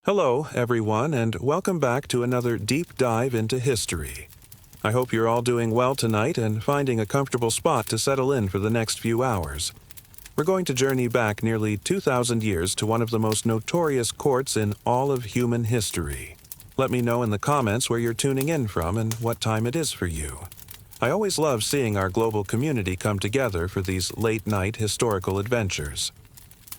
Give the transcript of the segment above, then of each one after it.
Hello, everyone, and welcome back to another deep dive into history. I hope you're all doing well tonight and finding a comfortable spot to settle in for the next few hours. We're going to journey back nearly 2,000 years to one of the most notorious courts in all of human history. Let me know in the comments where you're tuning in from and what time it is for you. I always love seeing our global community come together for these late-night historical adventures.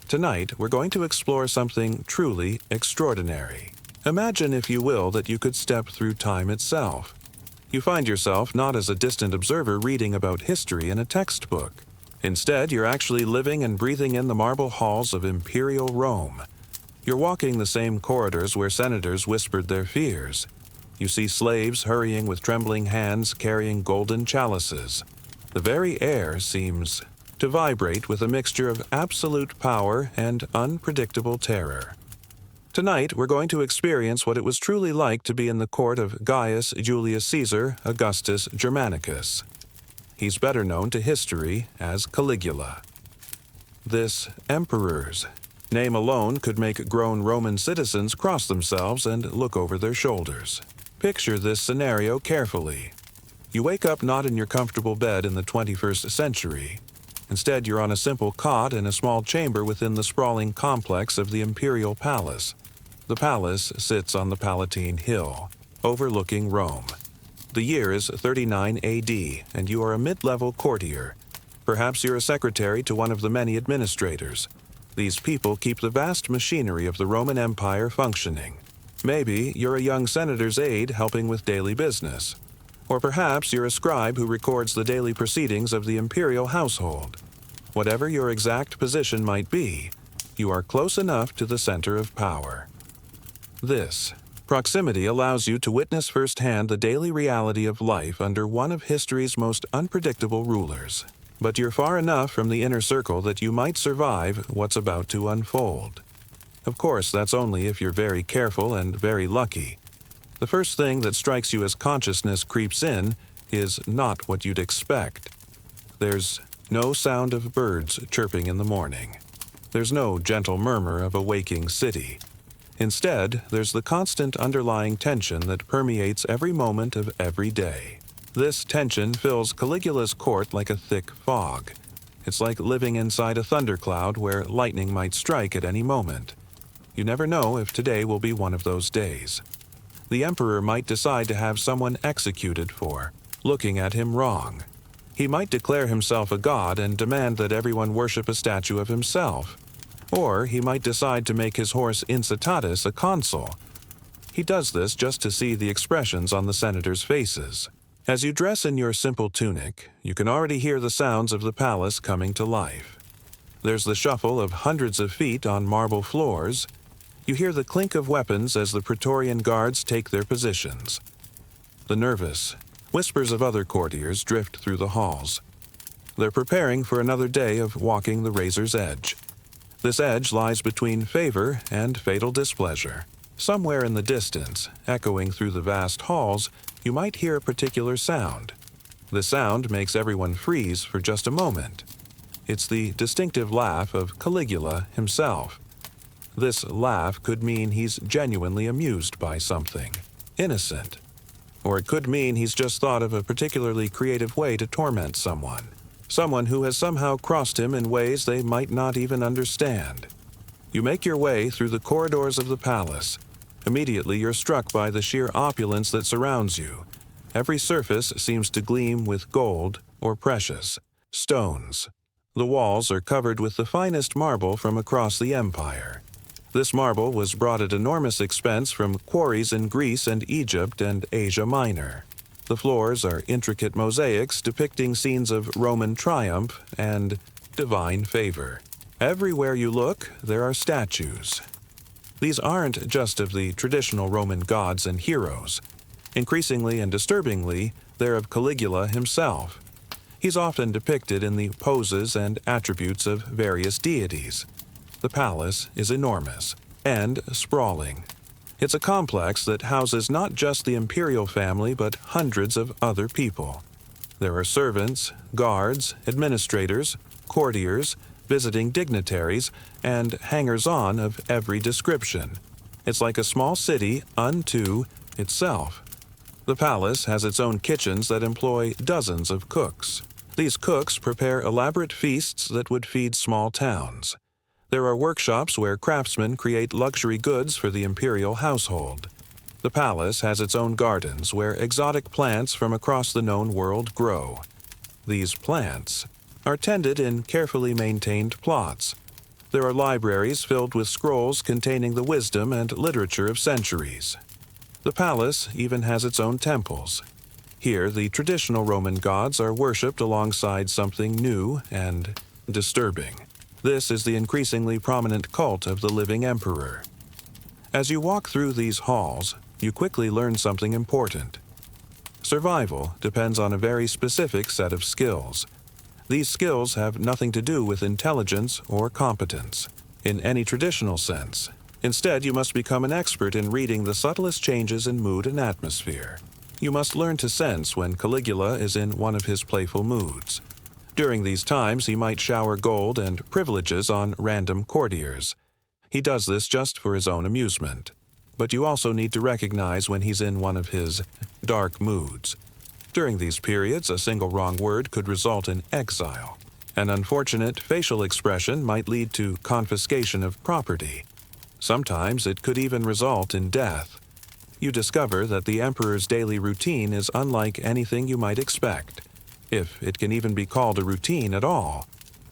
Tonight, we're going to explore something truly extraordinary. Imagine, if you will, that you could step through time itself. You find yourself not as a distant observer reading about history in a textbook. Instead, you're actually living and breathing in the marble halls of imperial Rome. You're walking the same corridors where senators whispered their fears. You see slaves hurrying with trembling hands carrying golden chalices. The very air seems to vibrate with a mixture of absolute power and unpredictable terror. Tonight, we're going to experience what it was truly like to be in the court of Gaius Julius Caesar Augustus Germanicus. He's better known to history as Caligula. This emperor's name alone could make grown Roman citizens cross themselves and look over their shoulders. Picture this scenario carefully. You wake up not in your comfortable bed in the 21st century. Instead, you're on a simple cot in a small chamber within the sprawling complex of the Imperial Palace. The palace sits on the Palatine Hill, overlooking Rome. The year is 39 AD, and you are a mid-level courtier. Perhaps you're a secretary to one of the many administrators. These people keep the vast machinery of the Roman Empire functioning. Maybe you're a young senator's aide helping with daily business. Or perhaps you're a scribe who records the daily proceedings of the imperial household. Whatever your exact position might be, you are close enough to the center of power. This proximity allows you to witness firsthand the daily reality of life under one of history's most unpredictable rulers. But you're far enough from the inner circle that you might survive what's about to unfold. Of course, that's only if you're very careful and very lucky. The first thing that strikes you as consciousness creeps in is not what you'd expect. There's no sound of birds chirping in the morning. There's no gentle murmur of a waking city. Instead, there's the constant underlying tension that permeates every moment of every day. This tension fills Caligula's court like a thick fog. It's like living inside a thundercloud where lightning might strike at any moment. You never know if today will be one of those days. The emperor might decide to have someone executed for looking at him wrong. He might declare himself a god and demand that everyone worship a statue of himself. Or he might decide to make his horse Incitatus a consul. He does this just to see the expressions on the senators' faces. As you dress in your simple tunic, you can already hear the sounds of the palace coming to life. There's the shuffle of hundreds of feet on marble floors. You hear the clink of weapons as the Praetorian guards take their positions. The nervous whispers of other courtiers drift through the halls. They're preparing for another day of walking the razor's edge. This edge lies between favor and fatal displeasure. Somewhere in the distance, echoing through the vast halls, you might hear a particular sound. The sound makes everyone freeze for just a moment. It's the distinctive laugh of Caligula himself. This laugh could mean he's genuinely amused by something, innocent. Or it could mean he's just thought of a particularly creative way to torment someone who has somehow crossed him in ways they might not even understand. You make your way through the corridors of the palace. Immediately you're struck by the sheer opulence that surrounds you. Every surface seems to gleam with gold or precious stones. The walls are covered with the finest marble from across the empire. This marble was brought at enormous expense from quarries in Greece and Egypt and Asia Minor. The floors are intricate mosaics depicting scenes of Roman triumph and divine favor. Everywhere you look, there are statues. These aren't just of the traditional Roman gods and heroes. Increasingly and disturbingly, they're of Caligula himself. He's often depicted in the poses and attributes of various deities. The palace is enormous and sprawling. It's a complex that houses not just the imperial family but hundreds of other people. There are servants, guards, administrators, courtiers, visiting dignitaries, and hangers-on of every description. It's like a small city unto itself. The palace has its own kitchens that employ dozens of cooks. These cooks prepare elaborate feasts that would feed small towns. There are workshops where craftsmen create luxury goods for the imperial household. The palace has its own gardens where exotic plants from across the known world grow. These plants are tended in carefully maintained plots. There are libraries filled with scrolls containing the wisdom and literature of centuries. The palace even has its own temples. Here, the traditional Roman gods are worshipped alongside something new and disturbing. This is the increasingly prominent cult of the living emperor. As you walk through these halls, you quickly learn something important. Survival depends on a very specific set of skills. These skills have nothing to do with intelligence or competence, in any traditional sense. Instead, you must become an expert in reading the subtlest changes in mood and atmosphere. You must learn to sense when Caligula is in one of his playful moods. During these times, he might shower gold and privileges on random courtiers. He does this just for his own amusement. But you also need to recognize when he's in one of his dark moods. During these periods, a single wrong word could result in exile. An unfortunate facial expression might lead to confiscation of property. Sometimes it could even result in death. You discover that the emperor's daily routine is unlike anything you might expect, if it can even be called a routine at all.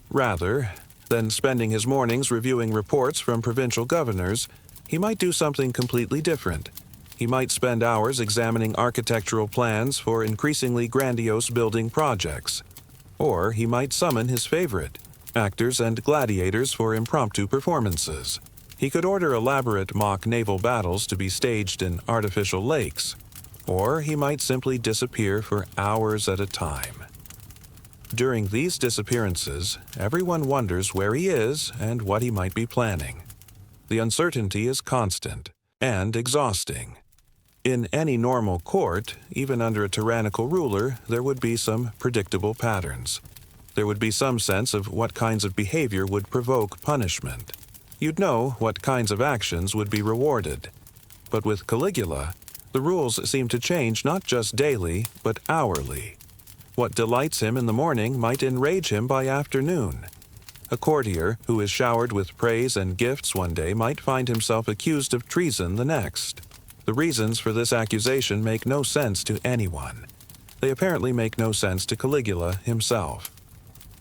Rather than spending his mornings reviewing reports from provincial governors, he might do something completely different. He might spend hours examining architectural plans for increasingly grandiose building projects. Or he might summon his favorite, actors and gladiators for impromptu performances. He could order elaborate mock naval battles to be staged in artificial lakes. Or he might simply disappear for hours at a time. During these disappearances, everyone wonders where he is and what he might be planning. The uncertainty is constant and exhausting. In any normal court, even under a tyrannical ruler, there would be some predictable patterns. There would be some sense of what kinds of behavior would provoke punishment. You'd know what kinds of actions would be rewarded. But with Caligula, the rules seem to change not just daily, but hourly. What delights him in the morning might enrage him by afternoon. A courtier who is showered with praise and gifts one day might find himself accused of treason the next. The reasons for this accusation make no sense to anyone. They apparently make no sense to Caligula himself.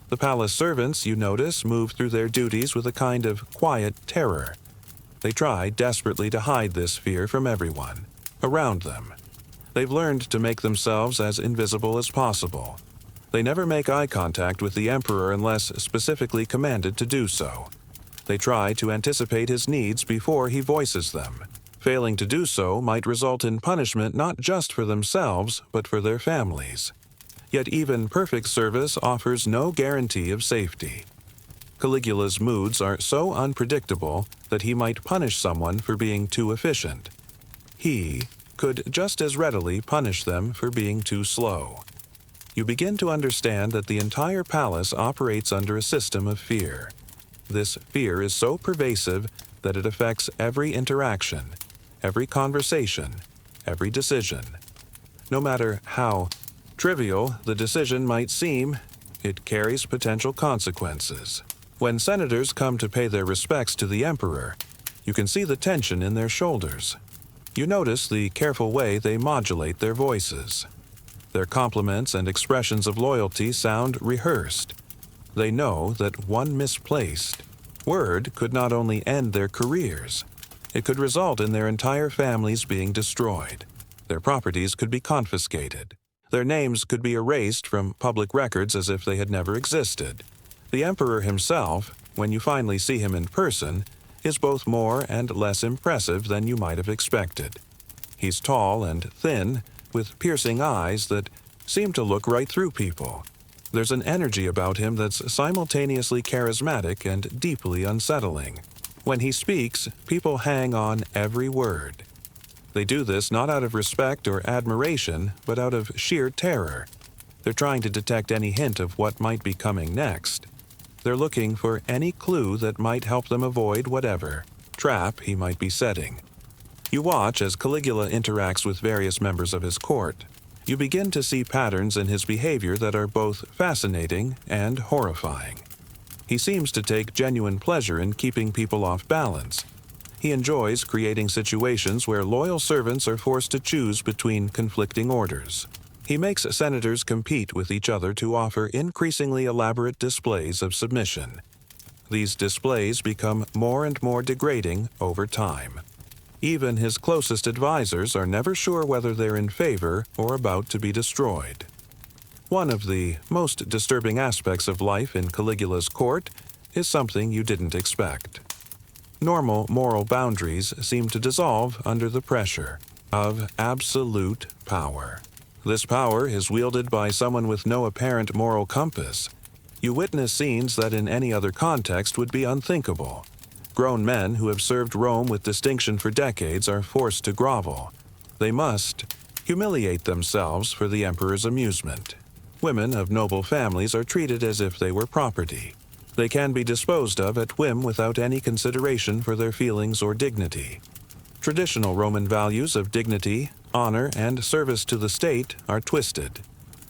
The palace servants, you notice, move through their duties with a kind of quiet terror. They try desperately to hide this fear from everyone around them. They've learned to make themselves as invisible as possible. They never make eye contact with the emperor unless specifically commanded to do so. They try to anticipate his needs before he voices them. Failing to do so might result in punishment not just for themselves, but for their families. Yet even perfect service offers no guarantee of safety. Caligula's moods are so unpredictable that he might punish someone for being too efficient. He could just as readily punish them for being too slow. You begin to understand that the entire palace operates under a system of fear. This fear is so pervasive that it affects every interaction, every conversation, every decision. No matter how trivial the decision might seem, it carries potential consequences. When senators come to pay their respects to the emperor, you can see the tension in their shoulders. You notice the careful way they modulate their voices. Their compliments and expressions of loyalty sound rehearsed. They know that one misplaced word could not only end their careers, it could result in their entire families being destroyed. Their properties could be confiscated. Their names could be erased from public records as if they had never existed. The emperor himself, when you finally see him in person, is both more and less impressive than you might have expected. He's tall and thin, with piercing eyes that seem to look right through people. There's an energy about him that's simultaneously charismatic and deeply unsettling. When he speaks, people hang on every word. They do this not out of respect or admiration, but out of sheer terror. They're trying to detect any hint of what might be coming next. They're looking for any clue that might help them avoid whatever trap he might be setting. You watch as Caligula interacts with various members of his court. You begin to see patterns in his behavior that are both fascinating and horrifying. He seems to take genuine pleasure in keeping people off balance. He enjoys creating situations where loyal servants are forced to choose between conflicting orders. He makes senators compete with each other to offer increasingly elaborate displays of submission. These displays become more and more degrading over time. Even his closest advisors are never sure whether they're in favor or about to be destroyed. One of the most disturbing aspects of life in Caligula's court is something you didn't expect. Normal moral boundaries seem to dissolve under the pressure of absolute power. This power is wielded by someone with no apparent moral compass. You witness scenes that in any other context would be unthinkable. Grown men who have served Rome with distinction for decades are forced to grovel. They must humiliate themselves for the emperor's amusement. Women of noble families are treated as if they were property. They can be disposed of at whim without any consideration for their feelings or dignity. Traditional Roman values of dignity, honor, and service to the state are twisted.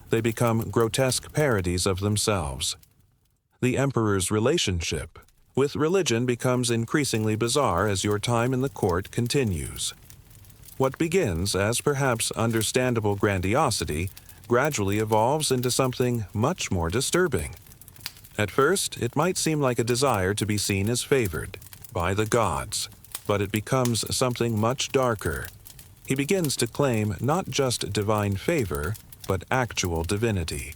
They become grotesque parodies of themselves. The emperor's relationship with religion becomes increasingly bizarre as your time in the court continues. What begins as perhaps understandable grandiosity gradually evolves into something much more disturbing. At first, it might seem like a desire to be seen as favored by the gods, but it becomes something much darker. He begins to claim not just divine favor, but actual divinity.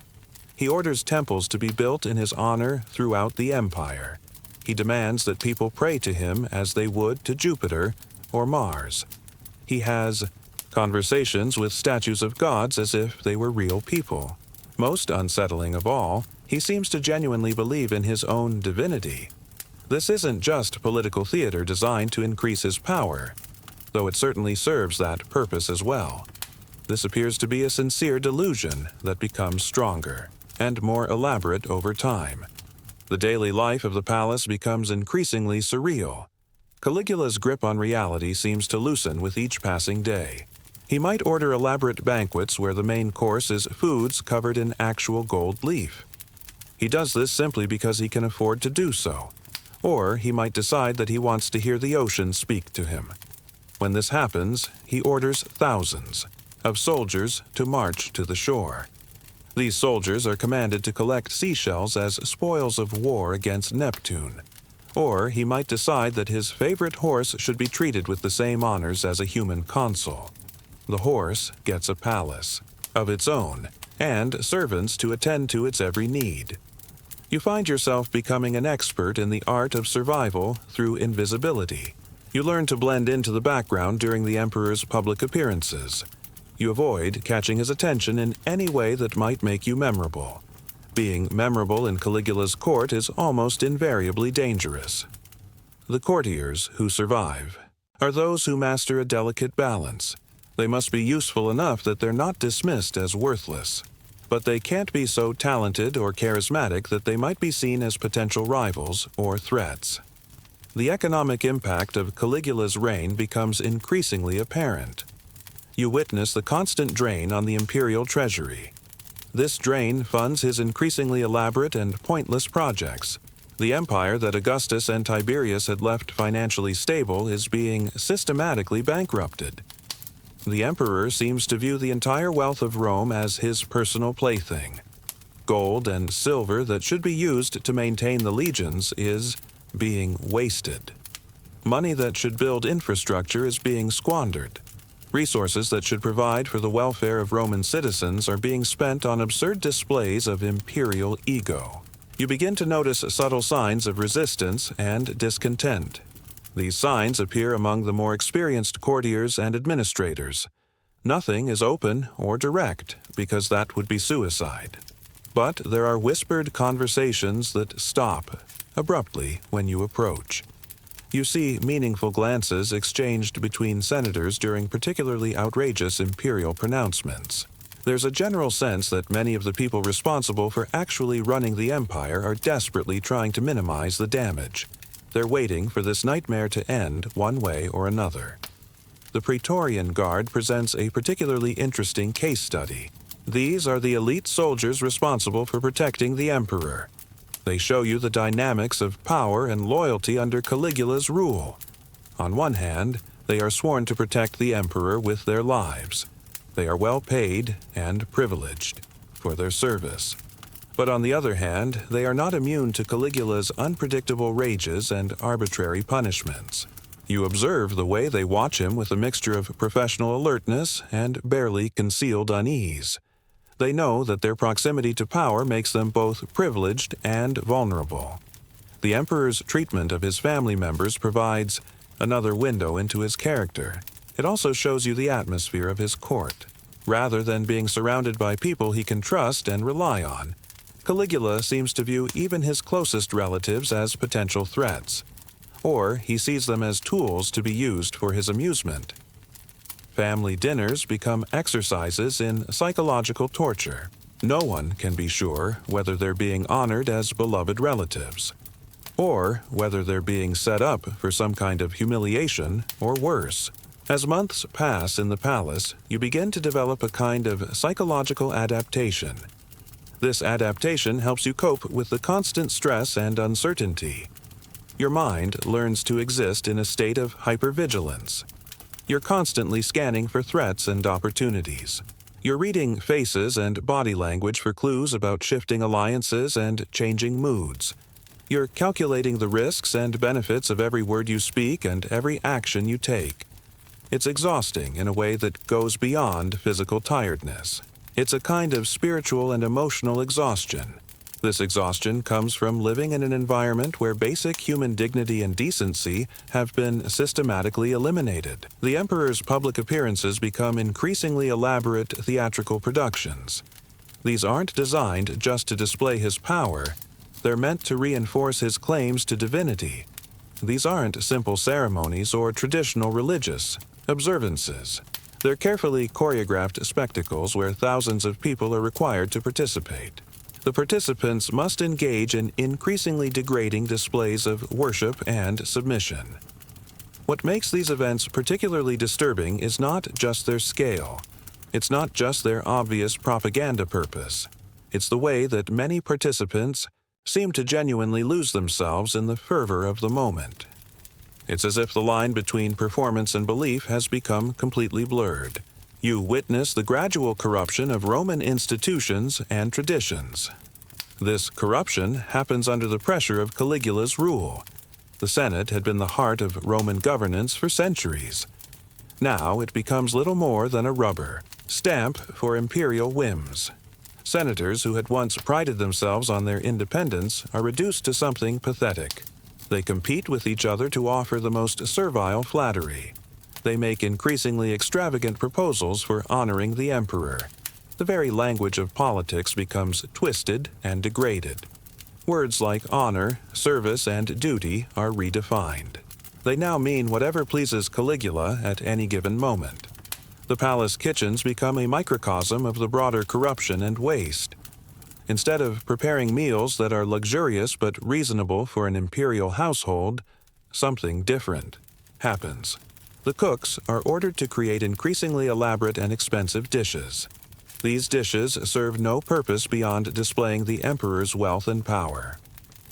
He orders temples to be built in his honor throughout the empire. He demands that people pray to him as they would to Jupiter or Mars. He has conversations with statues of gods as if they were real people. Most unsettling of all, he seems to genuinely believe in his own divinity. This isn't just political theater designed to increase his power, though it certainly serves that purpose as well. This appears to be a sincere delusion that becomes stronger and more elaborate over time. The daily life of the palace becomes increasingly surreal. Caligula's grip on reality seems to loosen with each passing day. He might order elaborate banquets where the main course is foods covered in actual gold leaf. He does this simply because he can afford to do so. Or he might decide that he wants to hear the ocean speak to him. When this happens, he orders thousands of soldiers to march to the shore. These soldiers are commanded to collect seashells as spoils of war against Neptune. Or he might decide that his favorite horse should be treated with the same honors as a human consul. The horse gets a palace of its own and servants to attend to its every need. You find yourself becoming an expert in the art of survival through invisibility. You learn to blend into the background during the emperor's public appearances. You avoid catching his attention in any way that might make you memorable. Being memorable in Caligula's court is almost invariably dangerous. The courtiers who survive are those who master a delicate balance. They must be useful enough that they're not dismissed as worthless, but they can't be so talented or charismatic that they might be seen as potential rivals or threats. The economic impact of Caligula's reign becomes increasingly apparent. You witness the constant drain on the imperial treasury. This drain funds his increasingly elaborate and pointless projects. The empire that Augustus and Tiberius had left financially stable is being systematically bankrupted. The emperor seems to view the entire wealth of Rome as his personal plaything. Gold and silver that should be used to maintain the legions is being wasted. Money that should build infrastructure is being squandered. Resources that should provide for the welfare of Roman citizens are being spent on absurd displays of imperial ego. You begin to notice subtle signs of resistance and discontent. These signs appear among the more experienced courtiers and administrators. Nothing is open or direct, because that would be suicide. But there are whispered conversations that stop abruptly when you approach. You see meaningful glances exchanged between senators during particularly outrageous imperial pronouncements. There's a general sense that many of the people responsible for actually running the empire are desperately trying to minimize the damage. They're waiting for this nightmare to end one way or another. The Praetorian Guard presents a particularly interesting case study. These are the elite soldiers responsible for protecting the emperor. They show you the dynamics of power and loyalty under Caligula's rule. On one hand, they are sworn to protect the emperor with their lives. They are well paid and privileged for their service. But on the other hand, they are not immune to Caligula's unpredictable rages and arbitrary punishments. You observe the way they watch him with a mixture of professional alertness and barely concealed unease. They know that their proximity to power makes them both privileged and vulnerable. The emperor's treatment of his family members provides another window into his character. It also shows you the atmosphere of his court. Rather than being surrounded by people he can trust and rely on, Caligula seems to view even his closest relatives as potential threats, or he sees them as tools to be used for his amusement. Family dinners become exercises in psychological torture. No one can be sure whether they're being honored as beloved relatives, or whether they're being set up for some kind of humiliation or worse. As months pass in the palace, you begin to develop a kind of psychological adaptation. This adaptation helps you cope with the constant stress and uncertainty. Your mind learns to exist in a state of hypervigilance. You're constantly scanning for threats and opportunities. You're reading faces and body language for clues about shifting alliances and changing moods. You're calculating the risks and benefits of every word you speak and every action you take. It's exhausting in a way that goes beyond physical tiredness. It's a kind of spiritual and emotional exhaustion. This exhaustion comes from living in an environment where basic human dignity and decency have been systematically eliminated. The emperor's public appearances become increasingly elaborate theatrical productions. These aren't designed just to display his power. They're meant to reinforce his claims to divinity. These aren't simple ceremonies or traditional religious observances. They're carefully choreographed spectacles where thousands of people are required to participate. The participants must engage in increasingly degrading displays of worship and submission. What makes these events particularly disturbing is not just their scale. It's not just their obvious propaganda purpose. It's the way that many participants seem to genuinely lose themselves in the fervor of the moment. It's as if the line between performance and belief has become completely blurred. You witness the gradual corruption of Roman institutions and traditions. This corruption happens under the pressure of Caligula's rule. The Senate had been the heart of Roman governance for centuries. Now it becomes little more than a rubber stamp for imperial whims. Senators who had once prided themselves on their independence are reduced to something pathetic. They compete with each other to offer the most servile flattery. They make increasingly extravagant proposals for honoring the emperor. The very language of politics becomes twisted and degraded. Words like honor, service, and duty are redefined. They now mean whatever pleases Caligula at any given moment. The palace kitchens become a microcosm of the broader corruption and waste. Instead of preparing meals that are luxurious but reasonable for an imperial household, something different happens. The cooks are ordered to create increasingly elaborate and expensive dishes. These dishes serve no purpose beyond displaying the emperor's wealth and power.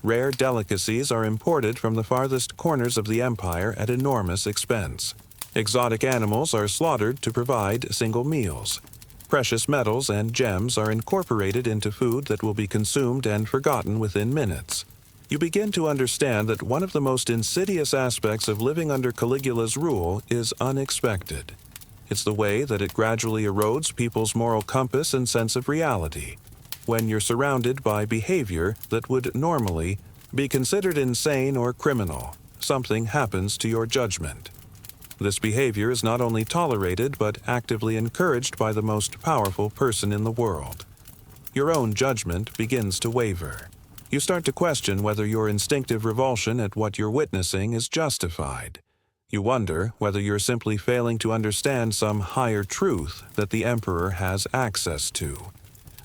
Rare delicacies are imported from the farthest corners of the empire at enormous expense. Exotic animals are slaughtered to provide single meals. Precious metals and gems are incorporated into food that will be consumed and forgotten within minutes. You begin to understand that one of the most insidious aspects of living under Caligula's rule is unexpected. It's the way that it gradually erodes people's moral compass and sense of reality. When you're surrounded by behavior that would normally be considered insane or criminal, something happens to your judgment. This behavior is not only tolerated but actively encouraged by the most powerful person in the world. Your own judgment begins to waver. You start to question whether your instinctive revulsion at what you're witnessing is justified. You wonder whether you're simply failing to understand some higher truth that the emperor has access to.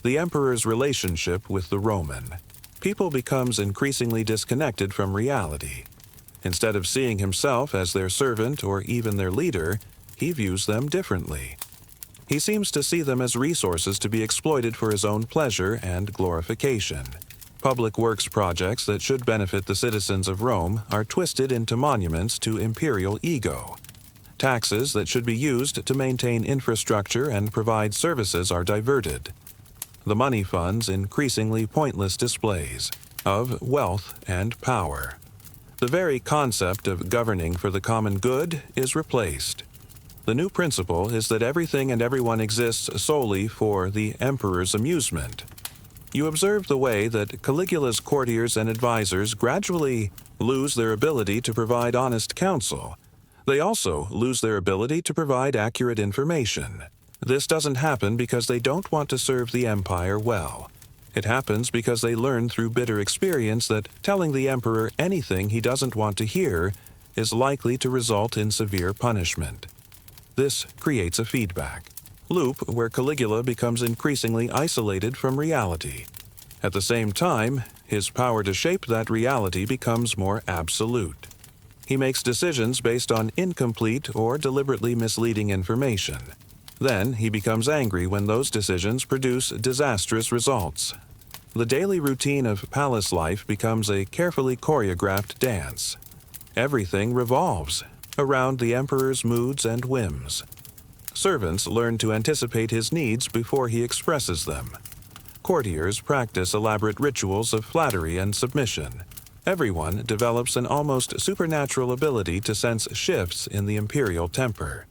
The emperor's relationship with the Roman. People becomes increasingly disconnected from reality. Instead of seeing himself as their servant or even their leader, he views them differently. He seems to see them as resources to be exploited for his own pleasure and glorification. Public works projects that should benefit the citizens of Rome are twisted into monuments to imperial ego. Taxes that should be used to maintain infrastructure and provide services are diverted. The money funds increasingly pointless displays of wealth and power. The very concept of governing for the common good is replaced. The new principle is that everything and everyone exists solely for the emperor's amusement. You observe the way that Caligula's courtiers and advisors gradually lose their ability to provide honest counsel. They also lose their ability to provide accurate information. This doesn't happen because they don't want to serve the empire well. It happens because they learn through bitter experience that telling the emperor anything he doesn't want to hear is likely to result in severe punishment. This creates a feedback loop where Caligula becomes increasingly isolated from reality. At the same time, his power to shape that reality becomes more absolute. He makes decisions based on incomplete or deliberately misleading information. Then he becomes angry when those decisions produce disastrous results. The daily routine of palace life becomes a carefully choreographed dance. Everything revolves around the emperor's moods and whims. Servants learn to anticipate his needs before he expresses them. Courtiers practice elaborate rituals of flattery and submission. Everyone develops an almost supernatural ability to sense shifts in the imperial temper.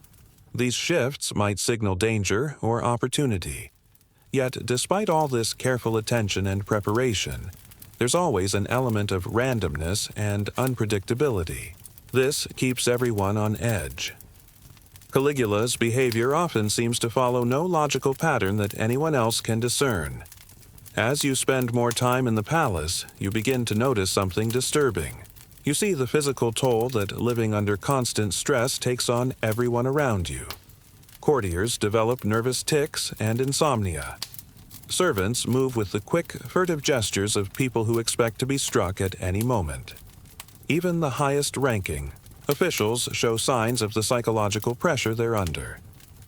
These shifts might signal danger or opportunity. Yet, despite all this careful attention and preparation, there's always an element of randomness and unpredictability. This keeps everyone on edge. Caligula's behavior often seems to follow no logical pattern that anyone else can discern. As you spend more time in the palace, you begin to notice something disturbing. You see the physical toll that living under constant stress takes on everyone around you. Courtiers develop nervous tics and insomnia. Servants move with the quick, furtive gestures of people who expect to be struck at any moment. Even the highest-ranking officials show signs of the psychological pressure they're under.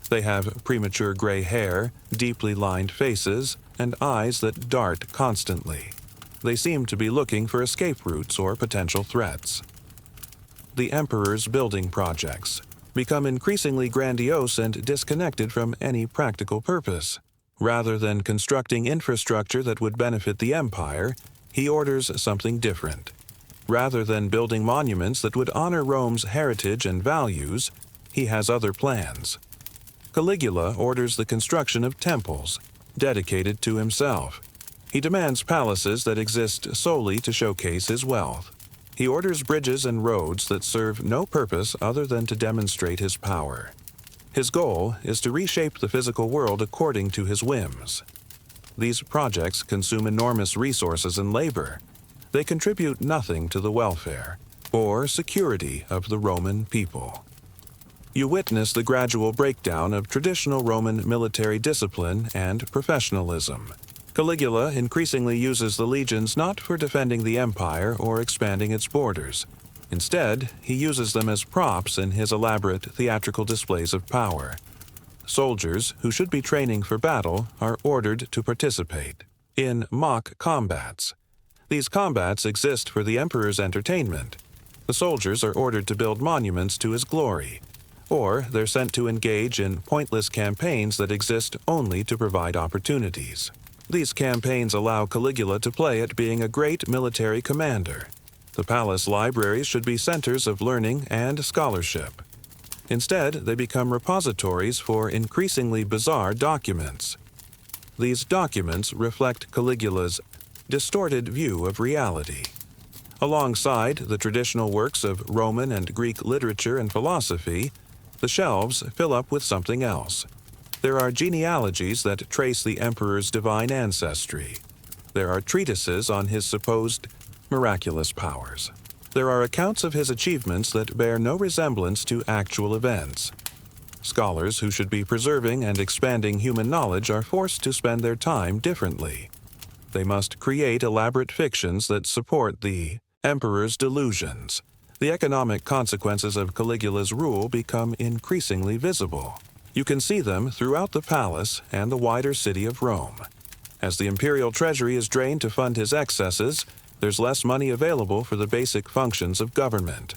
They have premature gray hair, deeply lined faces, and eyes that dart constantly. They seem to be looking for escape routes or potential threats. The emperor's building projects become increasingly grandiose and disconnected from any practical purpose. Rather than constructing infrastructure that would benefit the empire, he orders something different. Rather than building monuments that would honor Rome's heritage and values, he has other plans. Caligula orders the construction of temples, dedicated to himself. He demands palaces that exist solely to showcase his wealth. He orders bridges and roads that serve no purpose other than to demonstrate his power. His goal is to reshape the physical world according to his whims. These projects consume enormous resources and labor. They contribute nothing to the welfare or security of the Roman people. You witness the gradual breakdown of traditional Roman military discipline and professionalism. Caligula increasingly uses the legions not for defending the empire or expanding its borders. Instead, he uses them as props in his elaborate theatrical displays of power. Soldiers who should be training for battle are ordered to participate in mock combats. These combats exist for the emperor's entertainment. The soldiers are ordered to build monuments to his glory, or they're sent to engage in pointless campaigns that exist only to provide opportunities. These campaigns allow Caligula to play at being a great military commander. The palace libraries should be centers of learning and scholarship. Instead, they become repositories for increasingly bizarre documents. These documents reflect Caligula's distorted view of reality. Alongside the traditional works of Roman and Greek literature and philosophy, the shelves fill up with something else. There are genealogies that trace the emperor's divine ancestry. There are treatises on his supposed miraculous powers. There are accounts of his achievements that bear no resemblance to actual events. Scholars who should be preserving and expanding human knowledge are forced to spend their time differently. They must create elaborate fictions that support the emperor's delusions. The economic consequences of Caligula's rule become increasingly visible. You can see them throughout the palace and the wider city of Rome. As the imperial treasury is drained to fund his excesses, there's less money available for the basic functions of government.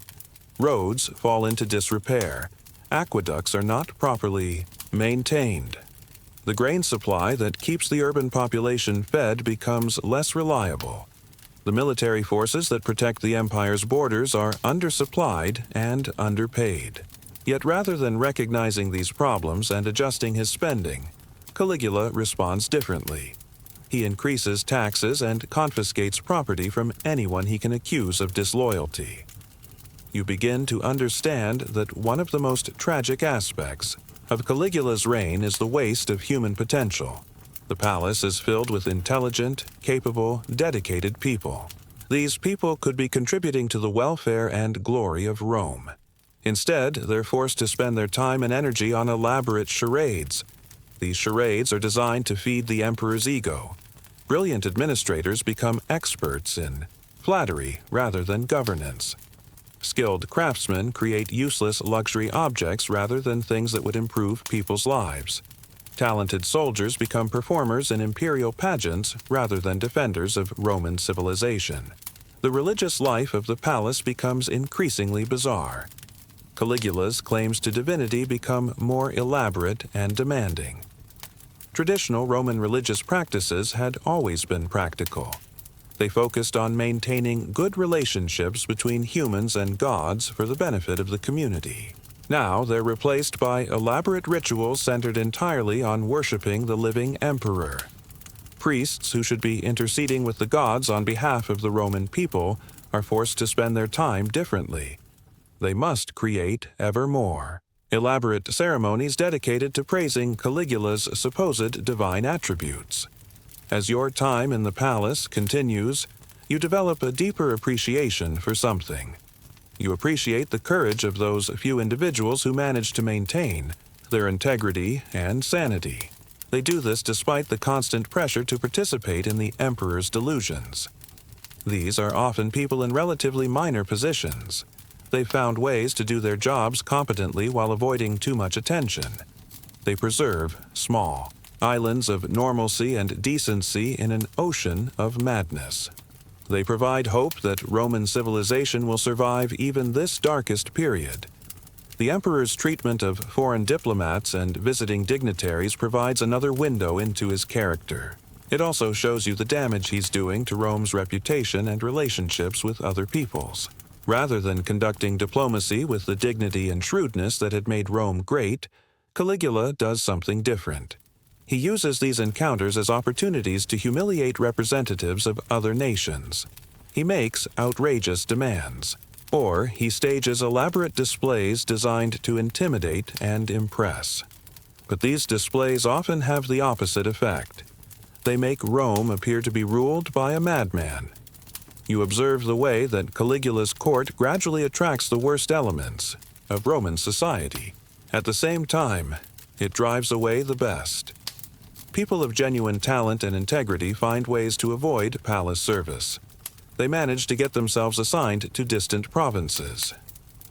Roads fall into disrepair. Aqueducts are not properly maintained. The grain supply that keeps the urban population fed becomes less reliable. The military forces that protect the empire's borders are undersupplied and underpaid. Yet rather than recognizing these problems and adjusting his spending, Caligula responds differently. He increases taxes and confiscates property from anyone he can accuse of disloyalty. You begin to understand that one of the most tragic aspects of Caligula's reign is the waste of human potential. The palace is filled with intelligent, capable, dedicated people. These people could be contributing to the welfare and glory of Rome. Instead, they're forced to spend their time and energy on elaborate charades. These charades are designed to feed the emperor's ego. Brilliant administrators become experts in flattery rather than governance. Skilled craftsmen create useless luxury objects rather than things that would improve people's lives. Talented soldiers become performers in imperial pageants rather than defenders of Roman civilization. The religious life of the palace becomes increasingly bizarre. Caligula's claims to divinity become more elaborate and demanding. Traditional Roman religious practices had always been practical. They focused on maintaining good relationships between humans and gods for the benefit of the community. Now they're replaced by elaborate rituals centered entirely on worshiping the living emperor. Priests who should be interceding with the gods on behalf of the Roman people are forced to spend their time differently. They must create ever more. Elaborate ceremonies dedicated to praising Caligula's supposed divine attributes. As your time in the palace continues, you develop a deeper appreciation for something. You appreciate the courage of those few individuals who manage to maintain their integrity and sanity. They do this despite the constant pressure to participate in the emperor's delusions. These are often people in relatively minor positions. They've found ways to do their jobs competently while avoiding too much attention. They preserve small islands of normalcy and decency in an ocean of madness. They provide hope that Roman civilization will survive even this darkest period. The emperor's treatment of foreign diplomats and visiting dignitaries provides another window into his character. It also shows you the damage he's doing to Rome's reputation and relationships with other peoples. Rather than conducting diplomacy with the dignity and shrewdness that had made Rome great, Caligula does something different. He uses these encounters as opportunities to humiliate representatives of other nations. He makes outrageous demands, or he stages elaborate displays designed to intimidate and impress. But these displays often have the opposite effect. They make Rome appear to be ruled by a madman. You observe the way that Caligula's court gradually attracts the worst elements of Roman society. At the same time, it drives away the best. People of genuine talent and integrity find ways to avoid palace service. They manage to get themselves assigned to distant provinces.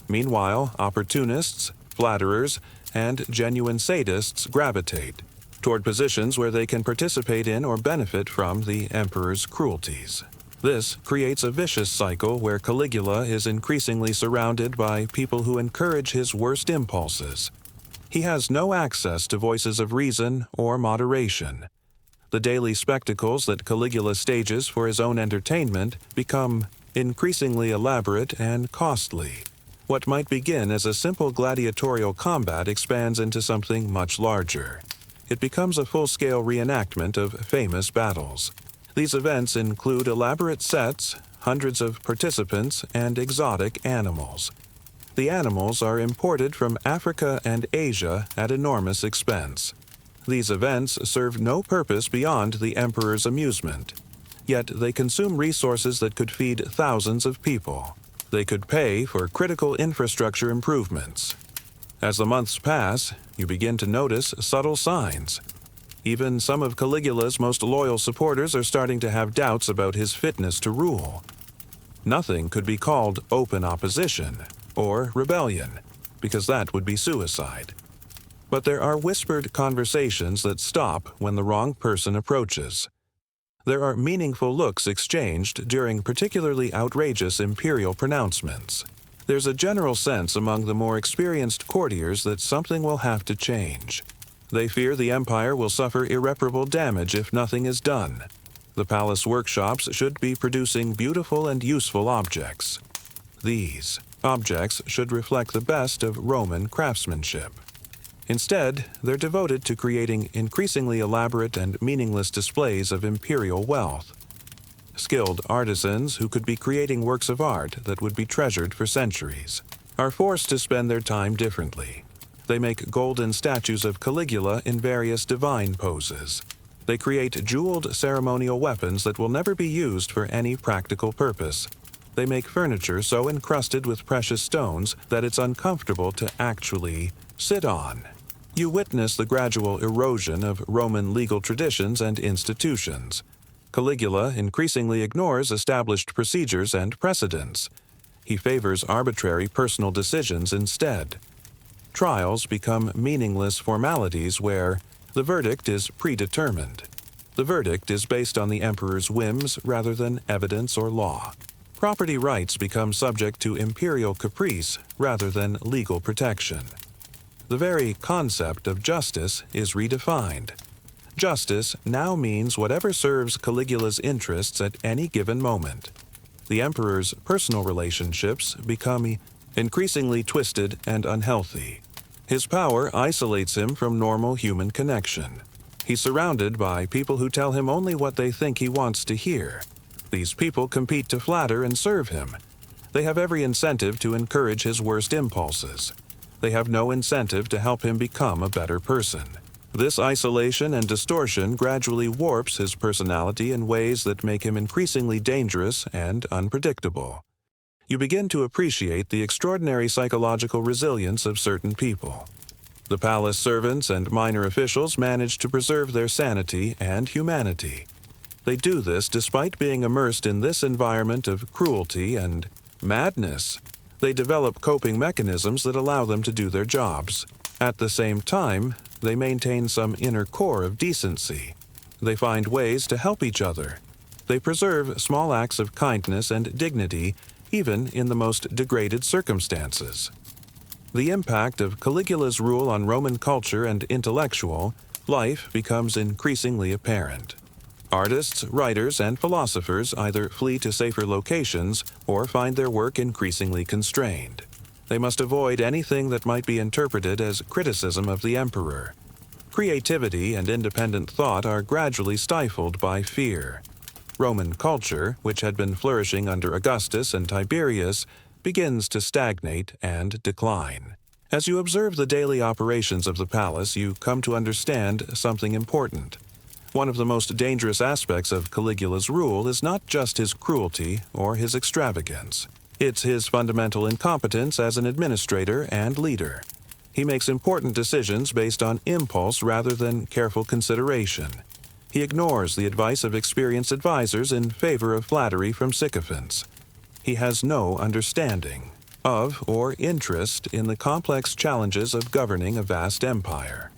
Meanwhile, opportunists, flatterers, and genuine sadists gravitate toward positions where they can participate in or benefit from the emperor's cruelties. This creates a vicious cycle where Caligula is increasingly surrounded by people who encourage his worst impulses. He has no access to voices of reason or moderation. The daily spectacles that Caligula stages for his own entertainment become increasingly elaborate and costly. What might begin as a simple gladiatorial combat expands into something much larger. It becomes a full-scale reenactment of famous battles. These events include elaborate sets, hundreds of participants, and exotic animals. The animals are imported from Africa and Asia at enormous expense. These events serve no purpose beyond the emperor's amusement. Yet they consume resources that could feed thousands of people. They could pay for critical infrastructure improvements. As the months pass, you begin to notice subtle signs. Even some of Caligula's most loyal supporters are starting to have doubts about his fitness to rule. Nothing could be called open opposition or rebellion, because that would be suicide. But there are whispered conversations that stop when the wrong person approaches. There are meaningful looks exchanged during particularly outrageous imperial pronouncements. There's a general sense among the more experienced courtiers that something will have to change. They fear the empire will suffer irreparable damage if nothing is done. The palace workshops should be producing beautiful and useful objects. These objects should reflect the best of Roman craftsmanship. Instead, they're devoted to creating increasingly elaborate and meaningless displays of imperial wealth. Skilled artisans who could be creating works of art that would be treasured for centuries are forced to spend their time differently. They make golden statues of Caligula in various divine poses. They create jeweled ceremonial weapons that will never be used for any practical purpose. They make furniture so encrusted with precious stones that it's uncomfortable to actually sit on. You witness the gradual erosion of Roman legal traditions and institutions. Caligula increasingly ignores established procedures and precedents. He favors arbitrary personal decisions instead. Trials become meaningless formalities where the verdict is predetermined. The verdict is based on the emperor's whims rather than evidence or law. Property rights become subject to imperial caprice rather than legal protection. The very concept of justice is redefined. Justice now means whatever serves Caligula's interests at any given moment. The emperor's personal relationships become increasingly twisted and unhealthy. His power isolates him from normal human connection. He's surrounded by people who tell him only what they think he wants to hear. These people compete to flatter and serve him. They have every incentive to encourage his worst impulses. They have no incentive to help him become a better person. This isolation and distortion gradually warps his personality in ways that make him increasingly dangerous and unpredictable. You begin to appreciate the extraordinary psychological resilience of certain people. The palace servants and minor officials manage to preserve their sanity and humanity. They do this despite being immersed in this environment of cruelty and madness. They develop coping mechanisms that allow them to do their jobs. At the same time, they maintain some inner core of decency. They find ways to help each other. They preserve small acts of kindness and dignity, even in the most degraded circumstances. The impact of Caligula's rule on Roman culture and intellectual life becomes increasingly apparent. Artists, writers, and philosophers either flee to safer locations or find their work increasingly constrained. They must avoid anything that might be interpreted as criticism of the emperor. Creativity and independent thought are gradually stifled by fear. Roman culture, which had been flourishing under Augustus and Tiberius, begins to stagnate and decline. As you observe the daily operations of the palace, you come to understand something important. One of the most dangerous aspects of Caligula's rule is not just his cruelty or his extravagance. It's his fundamental incompetence as an administrator and leader. He makes important decisions based on impulse rather than careful consideration. He ignores the advice of experienced advisors in favor of flattery from sycophants. He has no understanding of or interest in the complex challenges of governing a vast empire.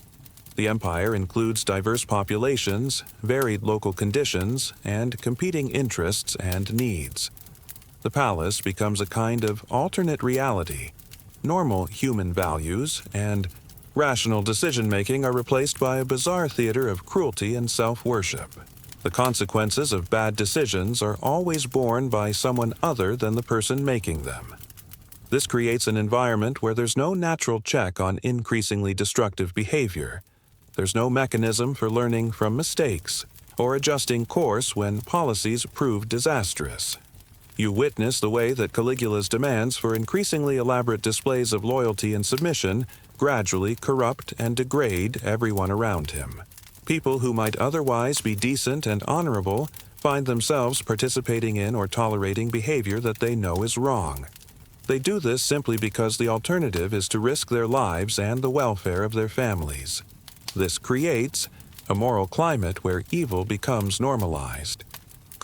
The empire includes diverse populations, varied local conditions, and competing interests and needs. The palace becomes a kind of alternate reality. Normal human values and rational decision-making are replaced by a bizarre theater of cruelty and self-worship. The consequences of bad decisions are always borne by someone other than the person making them. This creates an environment where there's no natural check on increasingly destructive behavior. There's no mechanism for learning from mistakes or adjusting course when policies prove disastrous. You witness the way that Caligula's demands for increasingly elaborate displays of loyalty and submission gradually corrupt and degrade everyone around him. People who might otherwise be decent and honorable find themselves participating in or tolerating behavior that they know is wrong. They do this simply because the alternative is to risk their lives and the welfare of their families. This creates a moral climate where evil becomes normalized.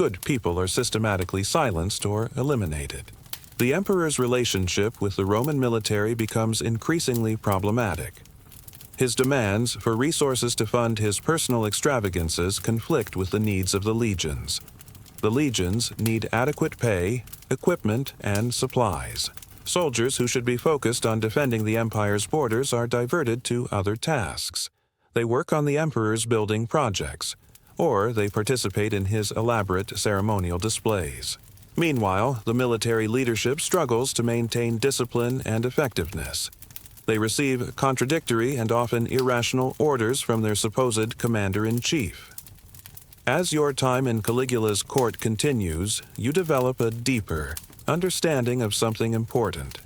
good people are systematically silenced or eliminated. The emperor's relationship with the Roman military becomes increasingly problematic. His demands for resources to fund his personal extravagances conflict with the needs of the legions. The legions need adequate pay, equipment, and supplies. Soldiers who should be focused on defending the empire's borders are diverted to other tasks. They work on the emperor's building projects, or they participate in his elaborate ceremonial displays. Meanwhile, the military leadership struggles to maintain discipline and effectiveness. They receive contradictory and often irrational orders from their supposed commander-in-chief. As your time in Caligula's court continues, you develop a deeper understanding of something important.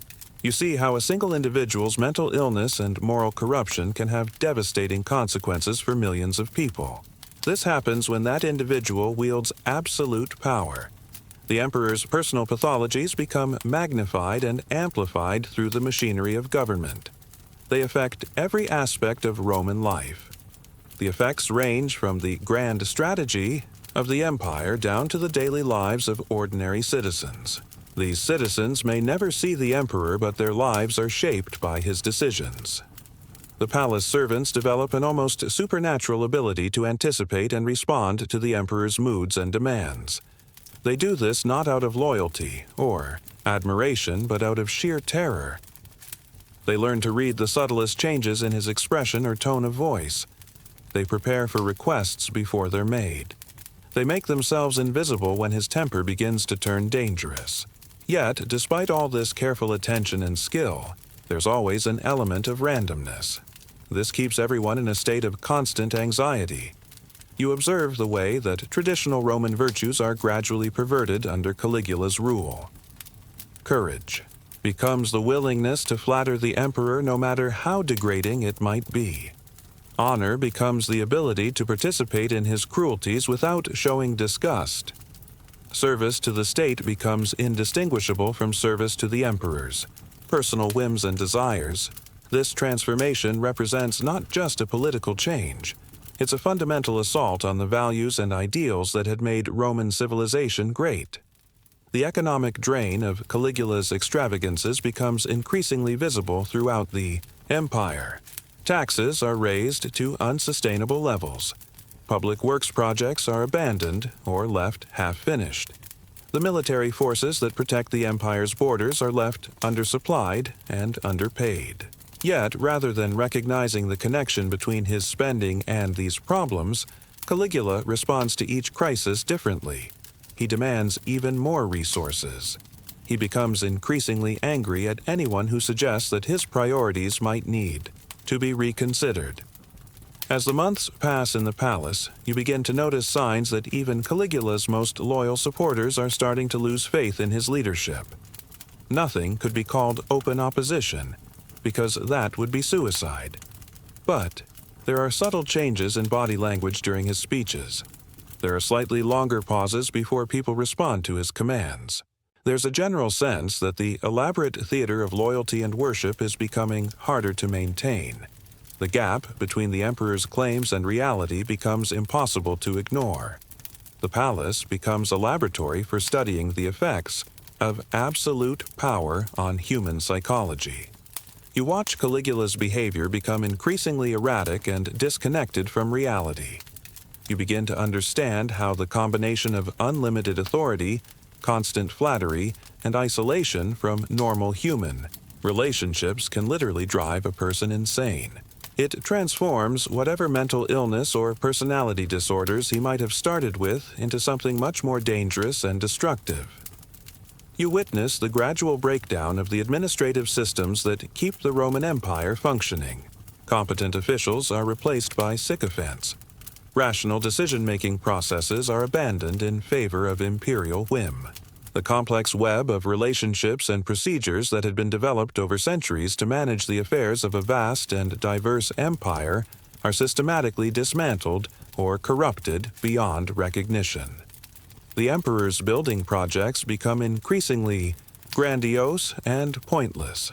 You see how a single individual's mental illness and moral corruption can have devastating consequences for millions of people. This happens when that individual wields absolute power. The emperor's personal pathologies become magnified and amplified through the machinery of government. They affect every aspect of Roman life. The effects range from the grand strategy of the empire down to the daily lives of ordinary citizens. These citizens may never see the emperor, but their lives are shaped by his decisions. The palace servants develop an almost supernatural ability to anticipate and respond to the emperor's moods and demands. They do this not out of loyalty or admiration, but out of sheer terror. They learn to read the subtlest changes in his expression or tone of voice. They prepare for requests before they're made. They make themselves invisible when his temper begins to turn dangerous. Yet, despite all this careful attention and skill, there's always an element of randomness. This keeps everyone in a state of constant anxiety. You observe the way that traditional Roman virtues are gradually perverted under Caligula's rule. Courage becomes the willingness to flatter the emperor no matter how degrading it might be. Honor becomes the ability to participate in his cruelties without showing disgust. Service to the state becomes indistinguishable from service to the emperor's personal whims and desires. This transformation represents not just a political change. It's a fundamental assault on the values and ideals that had made Roman civilization great. The economic drain of Caligula's extravagances becomes increasingly visible throughout the empire. Taxes are raised to unsustainable levels. Public works projects are abandoned or left half-finished. The military forces that protect the empire's borders are left undersupplied and underpaid. Yet, rather than recognizing the connection between his spending and these problems, Caligula responds to each crisis differently. He demands even more resources. He becomes increasingly angry at anyone who suggests that his priorities might need to be reconsidered. As the months pass in the palace, you begin to notice signs that even Caligula's most loyal supporters are starting to lose faith in his leadership. Nothing could be called open opposition, because that would be suicide. But there are subtle changes in body language during his speeches. There are slightly longer pauses before people respond to his commands. There's a general sense that the elaborate theater of loyalty and worship is becoming harder to maintain. The gap between the emperor's claims and reality becomes impossible to ignore. The palace becomes a laboratory for studying the effects of absolute power on human psychology. You watch Caligula's behavior become increasingly erratic and disconnected from reality. You begin to understand how the combination of unlimited authority, constant flattery, and isolation from normal human relationships can literally drive a person insane. It transforms whatever mental illness or personality disorders he might have started with into something much more dangerous and destructive. You witness the gradual breakdown of the administrative systems that keep the Roman Empire functioning. Competent officials are replaced by sycophants. Rational decision-making processes are abandoned in favor of imperial whim. The complex web of relationships and procedures that had been developed over centuries to manage the affairs of a vast and diverse empire are systematically dismantled or corrupted beyond recognition. The emperor's building projects become increasingly grandiose and pointless.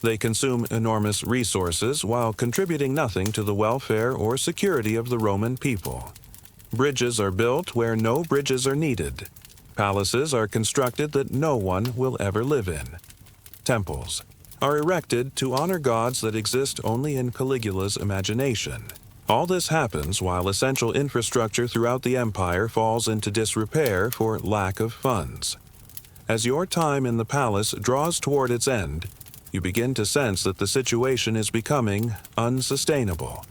They consume enormous resources while contributing nothing to the welfare or security of the Roman people. Bridges are built where no bridges are needed. Palaces are constructed that no one will ever live in. Temples are erected to honor gods that exist only in Caligula's imagination. All this happens while essential infrastructure throughout the empire falls into disrepair for lack of funds. As your time in the palace draws toward its end, you begin to sense that the situation is becoming unsustainable.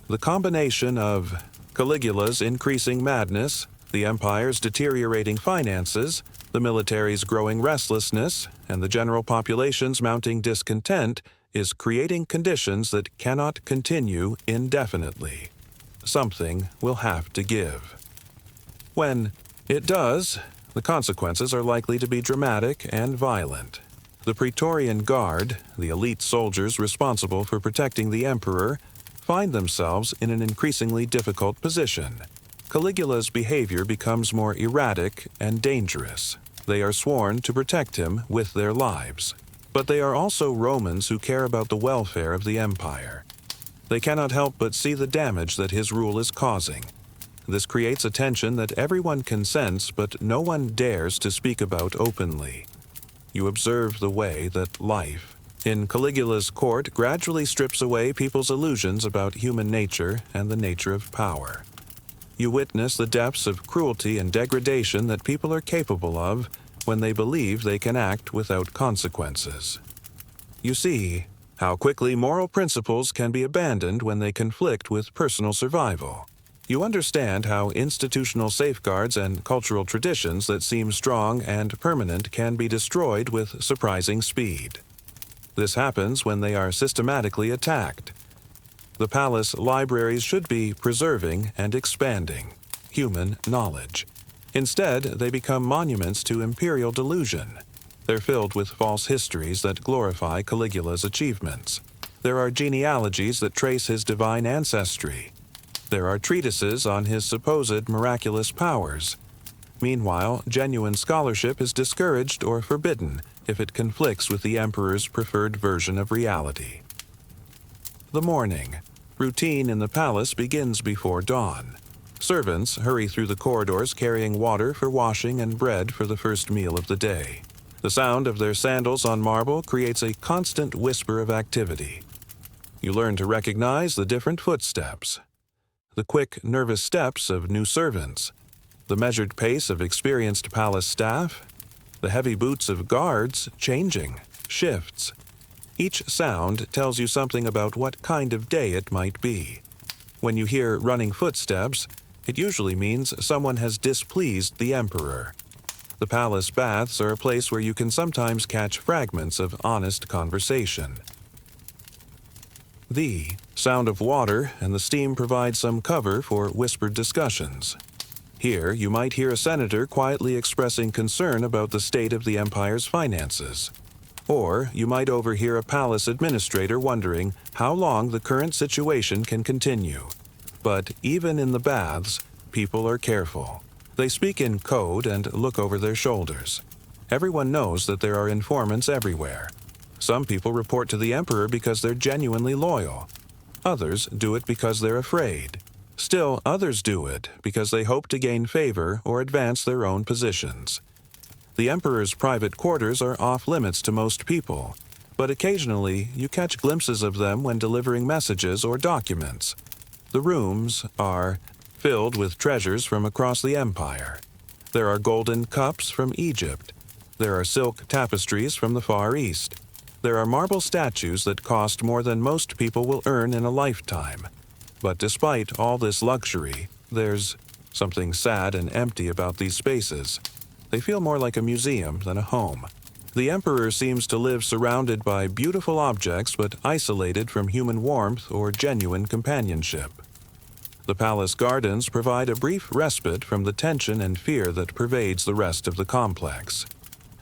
The combination of Caligula's increasing madness, the empire's deteriorating finances, the military's growing restlessness, and the general population's mounting discontent is creating conditions that cannot continue indefinitely. Something will have to give. When it does, the consequences are likely to be dramatic and violent. The Praetorian Guard, the elite soldiers responsible for protecting the emperor, find themselves in an increasingly difficult position. Caligula's behavior becomes more erratic and dangerous. They are sworn to protect him with their lives. But they are also Romans who care about the welfare of the empire. They cannot help but see the damage that his rule is causing. This creates a tension that everyone can sense, but no one dares to speak about openly. You observe the way that life in Caligula's court gradually strips away people's illusions about human nature and the nature of power. You witness the depths of cruelty and degradation that people are capable of when they believe they can act without consequences. You see how quickly moral principles can be abandoned when they conflict with personal survival. You understand how institutional safeguards and cultural traditions that seem strong and permanent can be destroyed with surprising speed. This happens when they are systematically attacked. The palace libraries should be preserving and expanding human knowledge. Instead, they become monuments to imperial delusion. They're filled with false histories that glorify Caligula's achievements. There are genealogies that trace his divine ancestry. There are treatises on his supposed miraculous powers. Meanwhile, genuine scholarship is discouraged or forbidden if it conflicts with the emperor's preferred version of reality. The morning. Routine in the palace begins before dawn. Servants hurry through the corridors carrying water for washing and bread for the first meal of the day. The sound of their sandals on marble creates a constant whisper of activity. You learn to recognize the different footsteps. The quick, nervous steps of new servants. The measured pace of experienced palace staff. The heavy boots of guards changing shifts. Each sound tells you something about what kind of day it might be. When you hear running footsteps, it usually means someone has displeased the emperor. The palace baths are a place where you can sometimes catch fragments of honest conversation. The sound of water and the steam provide some cover for whispered discussions. Here, you might hear a senator quietly expressing concern about the state of the empire's finances. Or you might overhear a palace administrator wondering how long the current situation can continue. But even in the baths, people are careful. They speak in code and look over their shoulders. Everyone knows that there are informants everywhere. Some people report to the emperor because they're genuinely loyal. Others do it because they're afraid. Still, others do it because they hope to gain favor or advance their own positions. The emperor's private quarters are off-limits to most people, but occasionally you catch glimpses of them when delivering messages or documents. The rooms are filled with treasures from across the empire. There are golden cups from Egypt. There are silk tapestries from the Far East. There are marble statues that cost more than most people will earn in a lifetime. But despite all this luxury, there's something sad and empty about these spaces. They feel more like a museum than a home. The emperor seems to live surrounded by beautiful objects but isolated from human warmth or genuine companionship. The palace gardens provide a brief respite from the tension and fear that pervades the rest of the complex.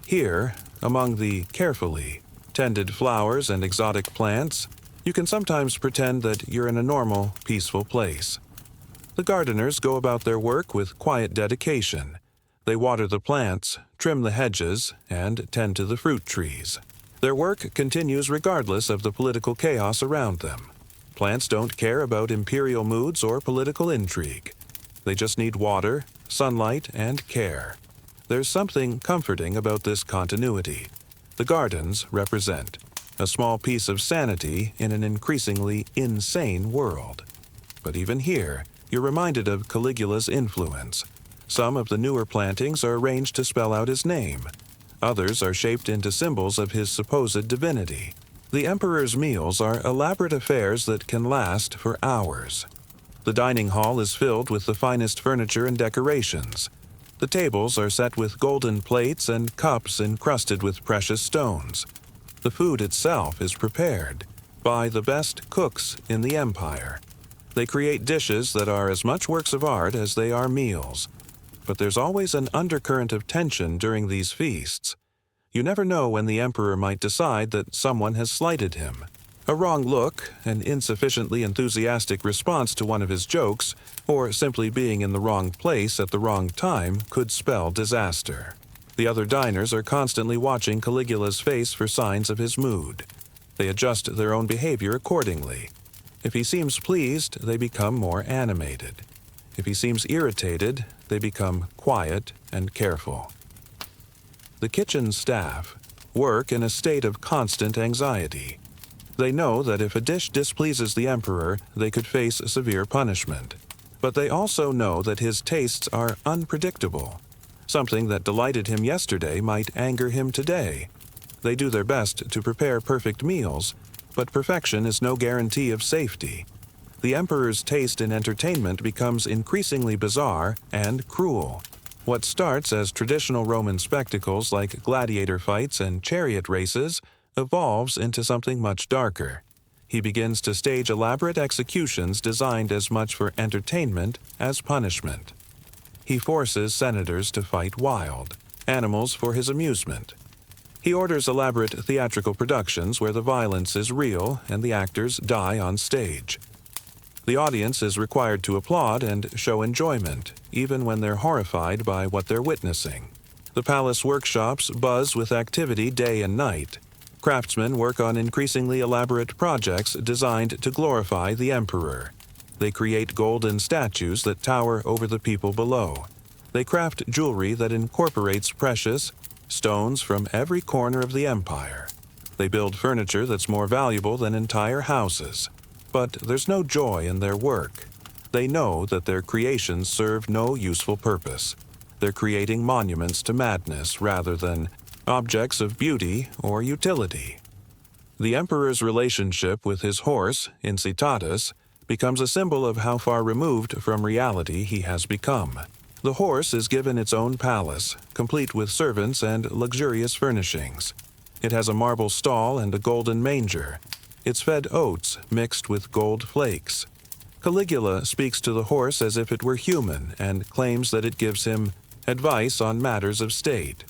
Here, among the carefully tended flowers and exotic plants, you can sometimes pretend that you're in a normal, peaceful place. The gardeners go about their work with quiet dedication. They water the plants, trim the hedges, and tend to the fruit trees. Their work continues regardless of the political chaos around them. Plants don't care about imperial moods or political intrigue. They just need water, sunlight, and care. There's something comforting about this continuity. The gardens represent a small piece of sanity in an increasingly insane world. But even here, you're reminded of Caligula's influence. Some of the newer plantings are arranged to spell out his name. Others are shaped into symbols of his supposed divinity. The emperor's meals are elaborate affairs that can last for hours. The dining hall is filled with the finest furniture and decorations. The tables are set with golden plates and cups encrusted with precious stones. The food itself is prepared by the best cooks in the empire. They create dishes that are as much works of art as they are meals. But there's always an undercurrent of tension during these feasts. You never know when the emperor might decide that someone has slighted him. A wrong look, an insufficiently enthusiastic response to one of his jokes, or simply being in the wrong place at the wrong time could spell disaster. The other diners are constantly watching Caligula's face for signs of his mood. They adjust their own behavior accordingly. If he seems pleased, they become more animated. If he seems irritated, they become quiet and careful. The kitchen staff work in a state of constant anxiety. They know that if a dish displeases the emperor, they could face severe punishment. But they also know that his tastes are unpredictable. Something that delighted him yesterday might anger him today. They do their best to prepare perfect meals, but perfection is no guarantee of safety. The emperor's taste in entertainment becomes increasingly bizarre and cruel. What starts as traditional Roman spectacles like gladiator fights and chariot races evolves into something much darker. He begins to stage elaborate executions designed as much for entertainment as punishment. He forces senators to fight wild animals for his amusement. He orders elaborate theatrical productions where the violence is real and the actors die on stage. The audience is required to applaud and show enjoyment, even when they're horrified by what they're witnessing. The palace workshops buzz with activity day and night. Craftsmen work on increasingly elaborate projects designed to glorify the emperor. They create golden statues that tower over the people below. They craft jewelry that incorporates precious stones from every corner of the empire. They build furniture that's more valuable than entire houses. But there's no joy in their work. They know that their creations serve no useful purpose. They're creating monuments to madness rather than objects of beauty or utility. The emperor's relationship with his horse, Incitatus, becomes a symbol of how far removed from reality he has become. The horse is given its own palace, complete with servants and luxurious furnishings. It has a marble stall and a golden manger. It's fed oats mixed with gold flakes. Caligula speaks to the horse as if it were human and claims that it gives him advice on matters of state.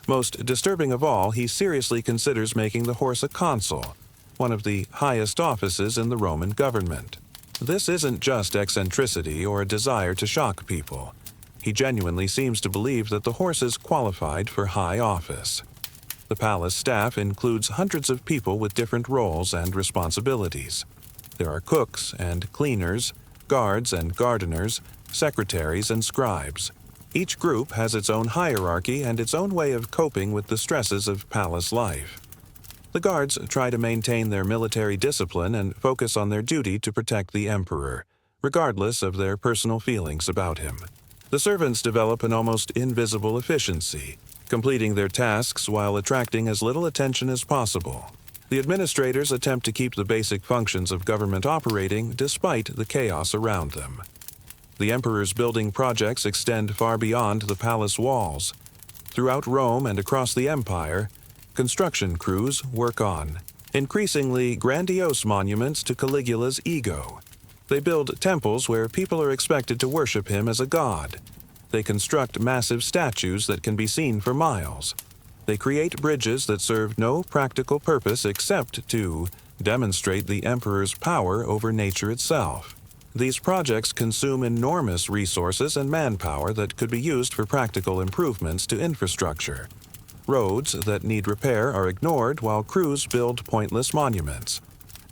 Most disturbing of all, he seriously considers making the horse a consul, one of the highest offices in the Roman government. This isn't just eccentricity or a desire to shock people. He genuinely seems to believe that the horse is qualified for high office. The palace staff includes hundreds of people with different roles and responsibilities. There are cooks and cleaners, guards and gardeners, secretaries and scribes. Each group has its own hierarchy and its own way of coping with the stresses of palace life. The guards try to maintain their military discipline and focus on their duty to protect the emperor, regardless of their personal feelings about him. The servants develop an almost invisible efficiency, completing their tasks while attracting as little attention as possible. The administrators attempt to keep the basic functions of government operating despite the chaos around them. The emperor's building projects extend far beyond the palace walls. Throughout Rome and across the empire, construction crews work on increasingly grandiose monuments to Caligula's ego. They build temples where people are expected to worship him as a god. They construct massive statues that can be seen for miles. They create bridges that serve no practical purpose except to demonstrate the emperor's power over nature itself. These projects consume enormous resources and manpower that could be used for practical improvements to infrastructure. Roads that need repair are ignored while crews build pointless monuments.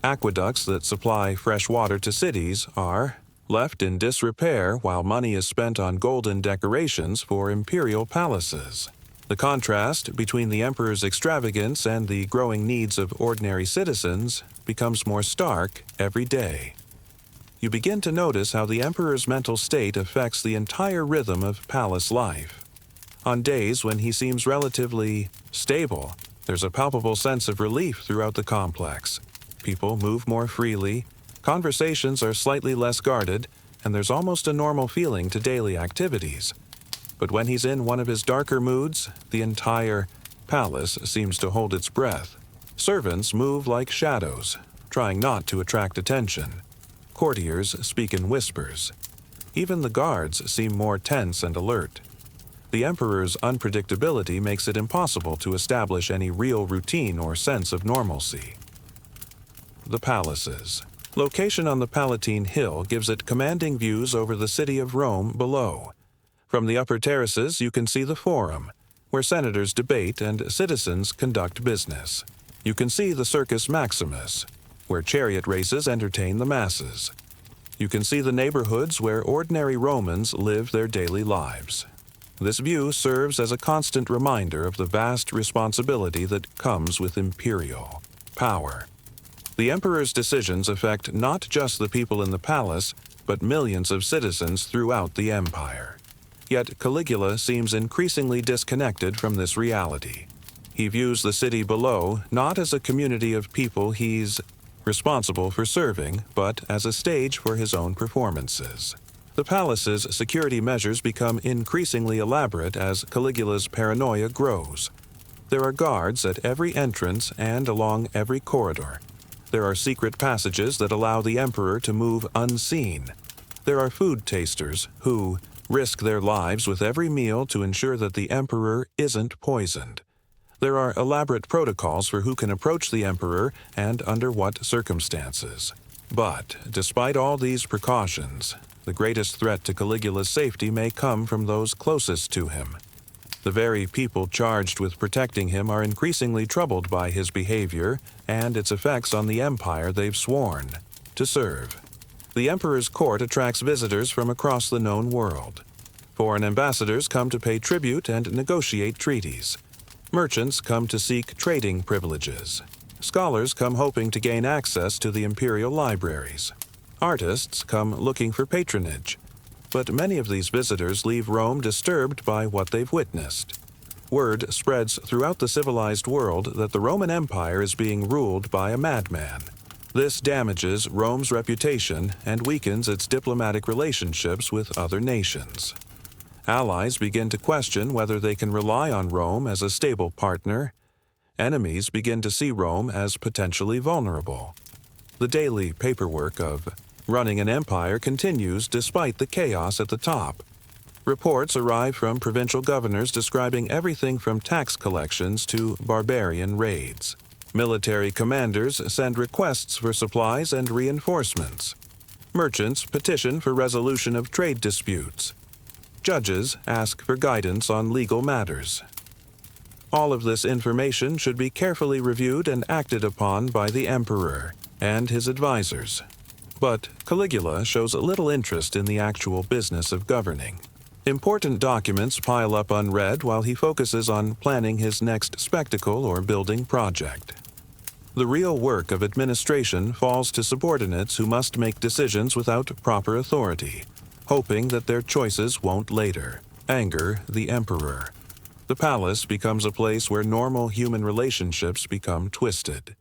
Aqueducts that supply fresh water to cities are left in disrepair while money is spent on golden decorations for imperial palaces. The contrast between the emperor's extravagance and the growing needs of ordinary citizens becomes more stark every day. You begin to notice how the emperor's mental state affects the entire rhythm of palace life. On days when he seems relatively stable, there's a palpable sense of relief throughout the complex. People move more freely, conversations are slightly less guarded, and there's almost a normal feeling to daily activities. But when he's in one of his darker moods, the entire palace seems to hold its breath. Servants move like shadows, trying not to attract attention. Courtiers speak in whispers. Even the guards seem more tense and alert. The emperor's unpredictability makes it impossible to establish any real routine or sense of normalcy. The palaces. Location on the Palatine Hill gives it commanding views over the city of Rome below. From the upper terraces, you can see the Forum, where senators debate and citizens conduct business. You can see the Circus Maximus, where chariot races entertain the masses. You can see the neighborhoods where ordinary Romans live their daily lives. This view serves as a constant reminder of the vast responsibility that comes with imperial power. The emperor's decisions affect not just the people in the palace, but millions of citizens throughout the empire. Yet Caligula seems increasingly disconnected from this reality. He views the city below not as a community of people he's responsible for serving, but as a stage for his own performances. The palace's security measures become increasingly elaborate as Caligula's paranoia grows. There are guards at every entrance and along every corridor. There are secret passages that allow the emperor to move unseen. There are food tasters who risk their lives with every meal to ensure that the emperor isn't poisoned. There are elaborate protocols for who can approach the emperor and under what circumstances. But, despite all these precautions, the greatest threat to Caligula's safety may come from those closest to him. The very people charged with protecting him are increasingly troubled by his behavior and its effects on the empire they've sworn to serve. The emperor's court attracts visitors from across the known world. Foreign ambassadors come to pay tribute and negotiate treaties. Merchants come to seek trading privileges. Scholars come hoping to gain access to the imperial libraries. Artists come looking for patronage. But many of these visitors leave Rome disturbed by what they've witnessed. Word spreads throughout the civilized world that the Roman Empire is being ruled by a madman. This damages Rome's reputation and weakens its diplomatic relationships with other nations. Allies begin to question whether they can rely on Rome as a stable partner. Enemies begin to see Rome as potentially vulnerable. The daily paperwork of running an empire continues despite the chaos at the top. Reports arrive from provincial governors describing everything from tax collections to barbarian raids. Military commanders send requests for supplies and reinforcements. Merchants petition for resolution of trade disputes. Judges ask for guidance on legal matters. All of this information should be carefully reviewed and acted upon by the emperor and his advisors. But Caligula shows little interest in the actual business of governing. Important documents pile up unread while he focuses on planning his next spectacle or building project. The real work of administration falls to subordinates who must make decisions without proper authority, hoping that their choices won't later anger the emperor. The palace becomes a place where normal human relationships become twisted.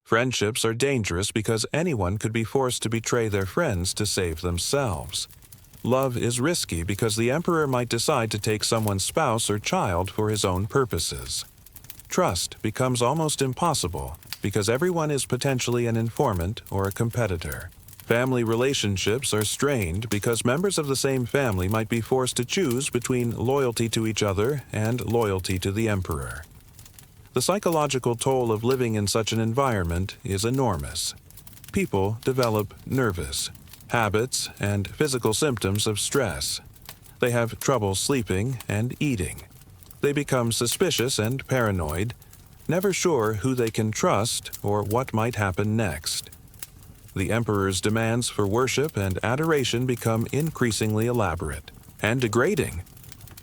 Friendships are dangerous because anyone could be forced to betray their friends to save themselves. Love is risky because the emperor might decide to take someone's spouse or child for his own purposes. Trust becomes almost impossible because everyone is potentially an informant or a competitor. Family relationships are strained because members of the same family might be forced to choose between loyalty to each other and loyalty to the emperor. The psychological toll of living in such an environment is enormous. People develop nervous habits and physical symptoms of stress. They have trouble sleeping and eating. They become suspicious and paranoid, never sure who they can trust or what might happen next. The emperor's demands for worship and adoration become increasingly elaborate and degrading.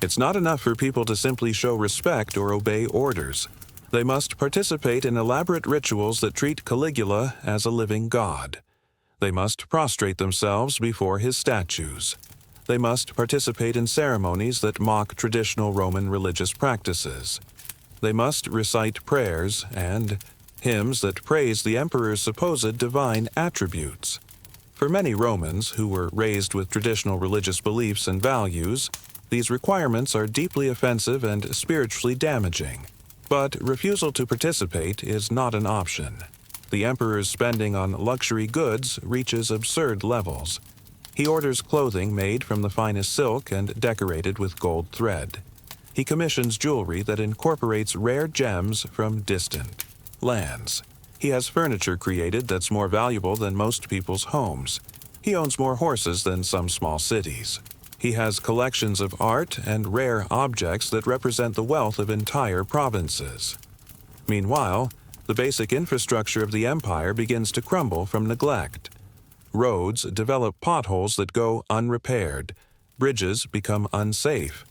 It's not enough for people to simply show respect or obey orders. They must participate in elaborate rituals that treat Caligula as a living god. They must prostrate themselves before his statues. They must participate in ceremonies that mock traditional Roman religious practices. They must recite prayers and hymns that praise the emperor's supposed divine attributes. For many Romans who were raised with traditional religious beliefs and values, these requirements are deeply offensive and spiritually damaging. But refusal to participate is not an option. The emperor's spending on luxury goods reaches absurd levels. He orders clothing made from the finest silk and decorated with gold thread. He commissions jewelry that incorporates rare gems from distant lands. He has furniture created that's more valuable than most people's homes. He owns more horses than some small cities. He has collections of art and rare objects that represent the wealth of entire provinces. Meanwhile, the basic infrastructure of the empire begins to crumble from neglect. Roads develop potholes that go unrepaired. Bridges become unsafe.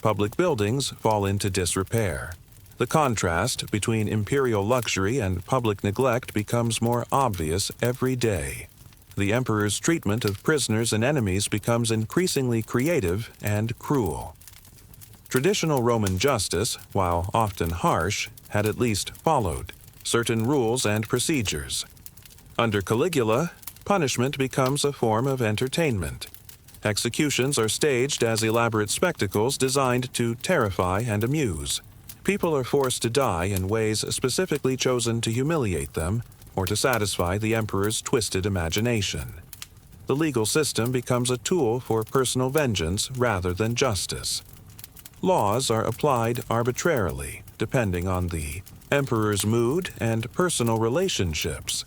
Public buildings fall into disrepair. The contrast between imperial luxury and public neglect becomes more obvious every day. The emperor's treatment of prisoners and enemies becomes increasingly creative and cruel. Traditional Roman justice, while often harsh, had at least followed certain rules and procedures. Under Caligula, punishment becomes a form of entertainment. Executions are staged as elaborate spectacles designed to terrify and amuse. People are forced to die in ways specifically chosen to humiliate them or to satisfy the emperor's twisted imagination. The legal system becomes a tool for personal vengeance rather than justice. Laws are applied arbitrarily, depending on the emperor's mood and personal relationships.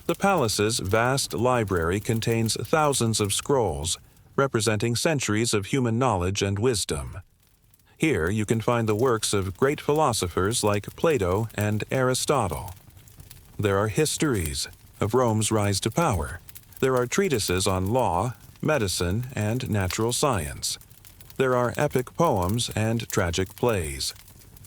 The palace's vast library contains thousands of scrolls, representing centuries of human knowledge and wisdom. Here you can find the works of great philosophers like Plato and Aristotle. There are histories of Rome's rise to power. There are treatises on law, medicine, and natural science. There are epic poems and tragic plays.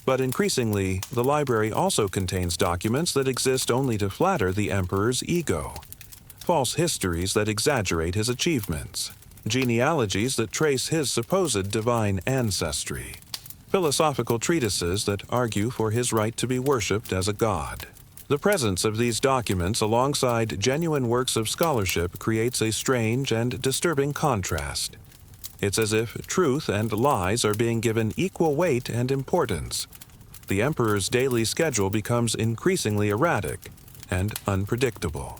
But increasingly, the library also contains documents that exist only to flatter the emperor's ego. False histories that exaggerate his achievements. Genealogies that trace his supposed divine ancestry. Philosophical treatises that argue for his right to be worshipped as a god. The presence of these documents alongside genuine works of scholarship creates a strange and disturbing contrast. It's as if truth and lies are being given equal weight and importance. The emperor's daily schedule becomes increasingly erratic and unpredictable.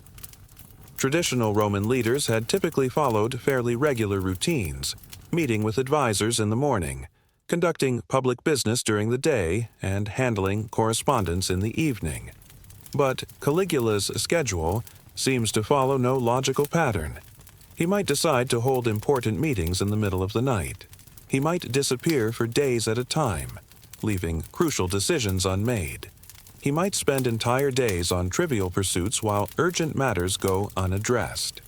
Traditional Roman leaders had typically followed fairly regular routines, meeting with advisors in the morning, conducting public business during the day, and handling correspondence in the evening. But Caligula's schedule seems to follow no logical pattern. He might decide to hold important meetings in the middle of the night. He might disappear for days at a time, leaving crucial decisions unmade. He might spend entire days on trivial pursuits while urgent matters go unaddressed.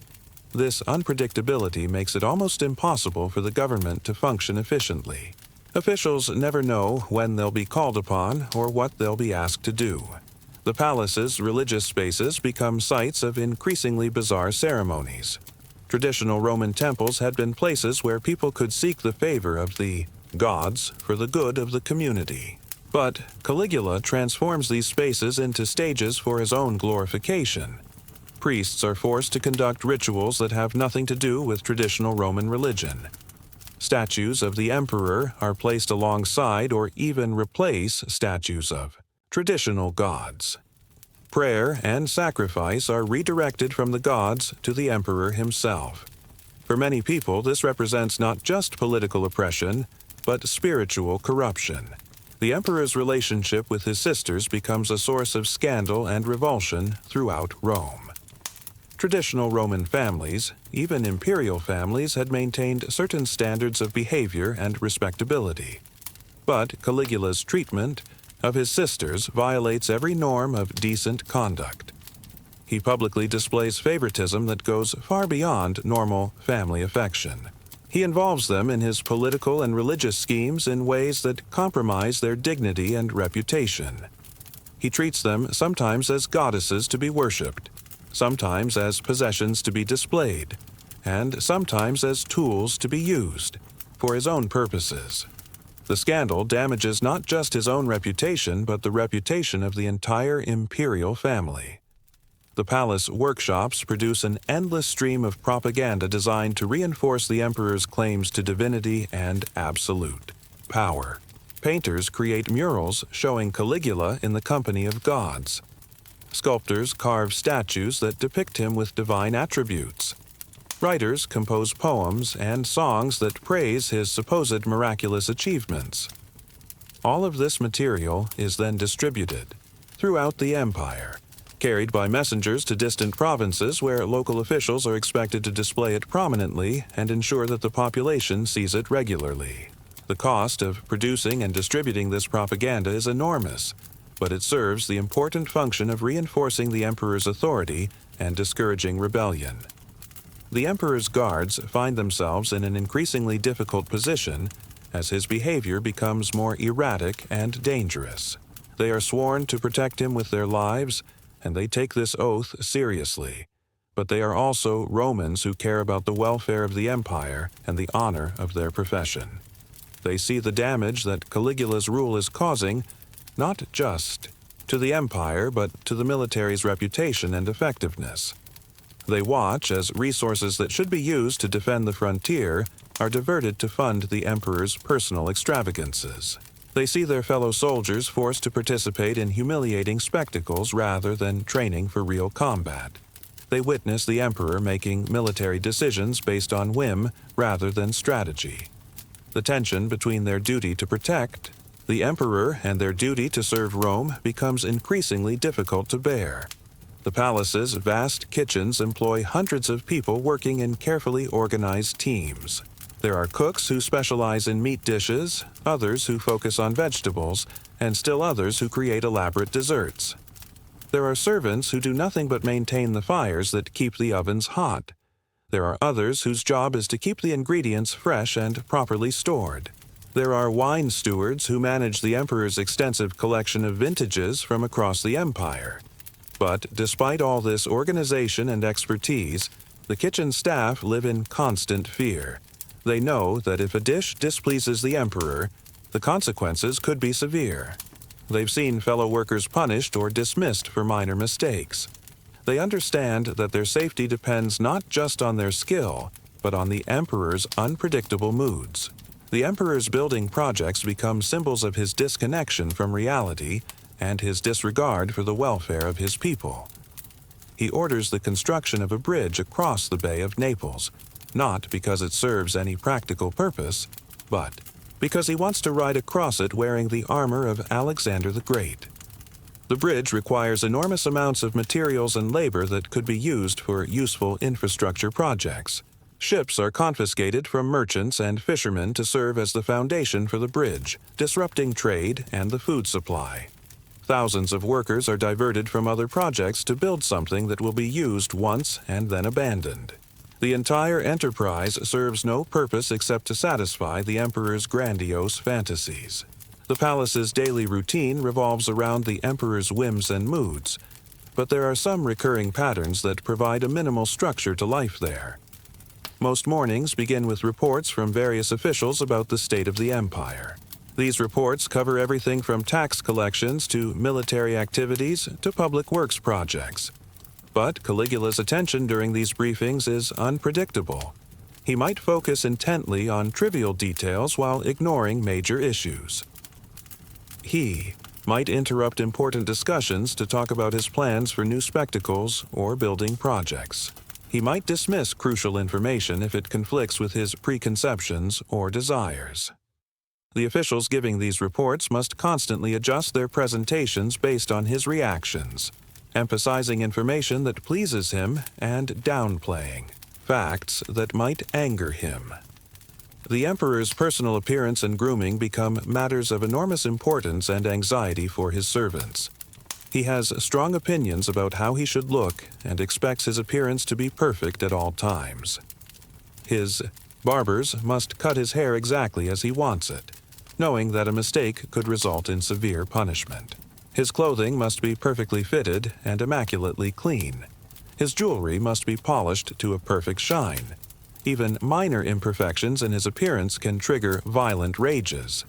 This unpredictability makes it almost impossible for the government to function efficiently. Officials never know when they'll be called upon or what they'll be asked to do. The palace's religious spaces become sites of increasingly bizarre ceremonies. Traditional Roman temples had been places where people could seek the favor of the gods for the good of the community. But Caligula transforms these spaces into stages for his own glorification. Priests are forced to conduct rituals that have nothing to do with traditional Roman religion. Statues of the emperor are placed alongside or even replace statues of traditional gods. Prayer and sacrifice are redirected from the gods to the emperor himself. For many people, this represents not just political oppression, but spiritual corruption. The emperor's relationship with his sisters becomes a source of scandal and revulsion throughout Rome. Traditional Roman families, even imperial families, had maintained certain standards of behavior and respectability. But Caligula's treatment of his sisters violates every norm of decent conduct. He publicly displays favoritism that goes far beyond normal family affection. He involves them in his political and religious schemes in ways that compromise their dignity and reputation. He treats them sometimes as goddesses to be worshipped, sometimes as possessions to be displayed, and sometimes as tools to be used for his own purposes. The scandal damages not just his own reputation, but the reputation of the entire imperial family. The palace workshops produce an endless stream of propaganda designed to reinforce the emperor's claims to divinity and absolute power. Painters create murals showing Caligula in the company of gods. Sculptors carve statues that depict him with divine attributes. Writers compose poems and songs that praise his supposed miraculous achievements. All of this material is then distributed throughout the empire, carried by messengers to distant provinces where local officials are expected to display it prominently and ensure that the population sees it regularly. The cost of producing and distributing this propaganda is enormous, but it serves the important function of reinforcing the emperor's authority and discouraging rebellion. The emperor's guards find themselves in an increasingly difficult position as his behavior becomes more erratic and dangerous. They are sworn to protect him with their lives, and they take this oath seriously. But they are also Romans who care about the welfare of the empire and the honor of their profession. They see the damage that Caligula's rule is causing, not just to the empire, but to the military's reputation and effectiveness. They watch as resources that should be used to defend the frontier are diverted to fund the emperor's personal extravagances. They see their fellow soldiers forced to participate in humiliating spectacles rather than training for real combat. They witness the emperor making military decisions based on whim rather than strategy. The tension between their duty to protect the emperor and their duty to serve Rome becomes increasingly difficult to bear. The palace's vast kitchens employ hundreds of people working in carefully organized teams. There are cooks who specialize in meat dishes, others who focus on vegetables, and still others who create elaborate desserts. There are servants who do nothing but maintain the fires that keep the ovens hot. There are others whose job is to keep the ingredients fresh and properly stored. There are wine stewards who manage the emperor's extensive collection of vintages from across the empire. But despite all this organization and expertise, the kitchen staff live in constant fear. They know that if a dish displeases the emperor, the consequences could be severe. They've seen fellow workers punished or dismissed for minor mistakes. They understand that their safety depends not just on their skill, but on the emperor's unpredictable moods. The emperor's building projects become symbols of his disconnection from reality and his disregard for the welfare of his people. He orders the construction of a bridge across the Bay of Naples, not because it serves any practical purpose, but because he wants to ride across it wearing the armor of Alexander the Great. The bridge requires enormous amounts of materials and labor that could be used for useful infrastructure projects. Ships are confiscated from merchants and fishermen to serve as the foundation for the bridge, disrupting trade and the food supply. Thousands of workers are diverted from other projects to build something that will be used once and then abandoned. The entire enterprise serves no purpose except to satisfy the emperor's grandiose fantasies. The palace's daily routine revolves around the emperor's whims and moods, but there are some recurring patterns that provide a minimal structure to life there. Most mornings begin with reports from various officials about the state of the empire. These reports cover everything from tax collections to military activities to public works projects. But Caligula's attention during these briefings is unpredictable. He might focus intently on trivial details while ignoring major issues. He might interrupt important discussions to talk about his plans for new spectacles or building projects. He might dismiss crucial information if it conflicts with his preconceptions or desires. The officials giving these reports must constantly adjust their presentations based on his reactions, emphasizing information that pleases him and downplaying facts that might anger him. The emperor's personal appearance and grooming become matters of enormous importance and anxiety for his servants. He has strong opinions about how he should look and expects his appearance to be perfect at all times. His barbers must cut his hair exactly as he wants it, knowing that a mistake could result in severe punishment. His clothing must be perfectly fitted and immaculately clean. His jewelry must be polished to a perfect shine. Even minor imperfections in his appearance can trigger violent rages.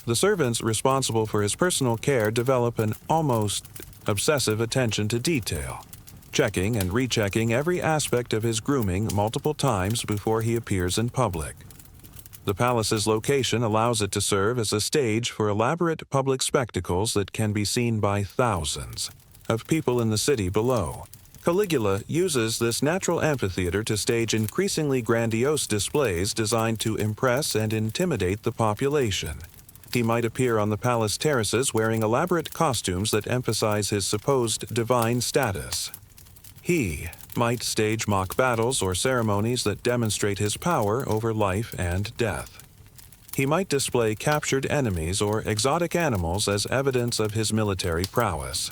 The servants responsible for his personal care develop an almost obsessive attention to detail, checking and rechecking every aspect of his grooming multiple times before he appears in public. The palace's location allows it to serve as a stage for elaborate public spectacles that can be seen by thousands of people in the city below. Caligula uses this natural amphitheater to stage increasingly grandiose displays designed to impress and intimidate the population. He might appear on the palace terraces wearing elaborate costumes that emphasize his supposed divine status. He might stage mock battles or ceremonies that demonstrate his power over life and death. He might display captured enemies or exotic animals as evidence of his military prowess.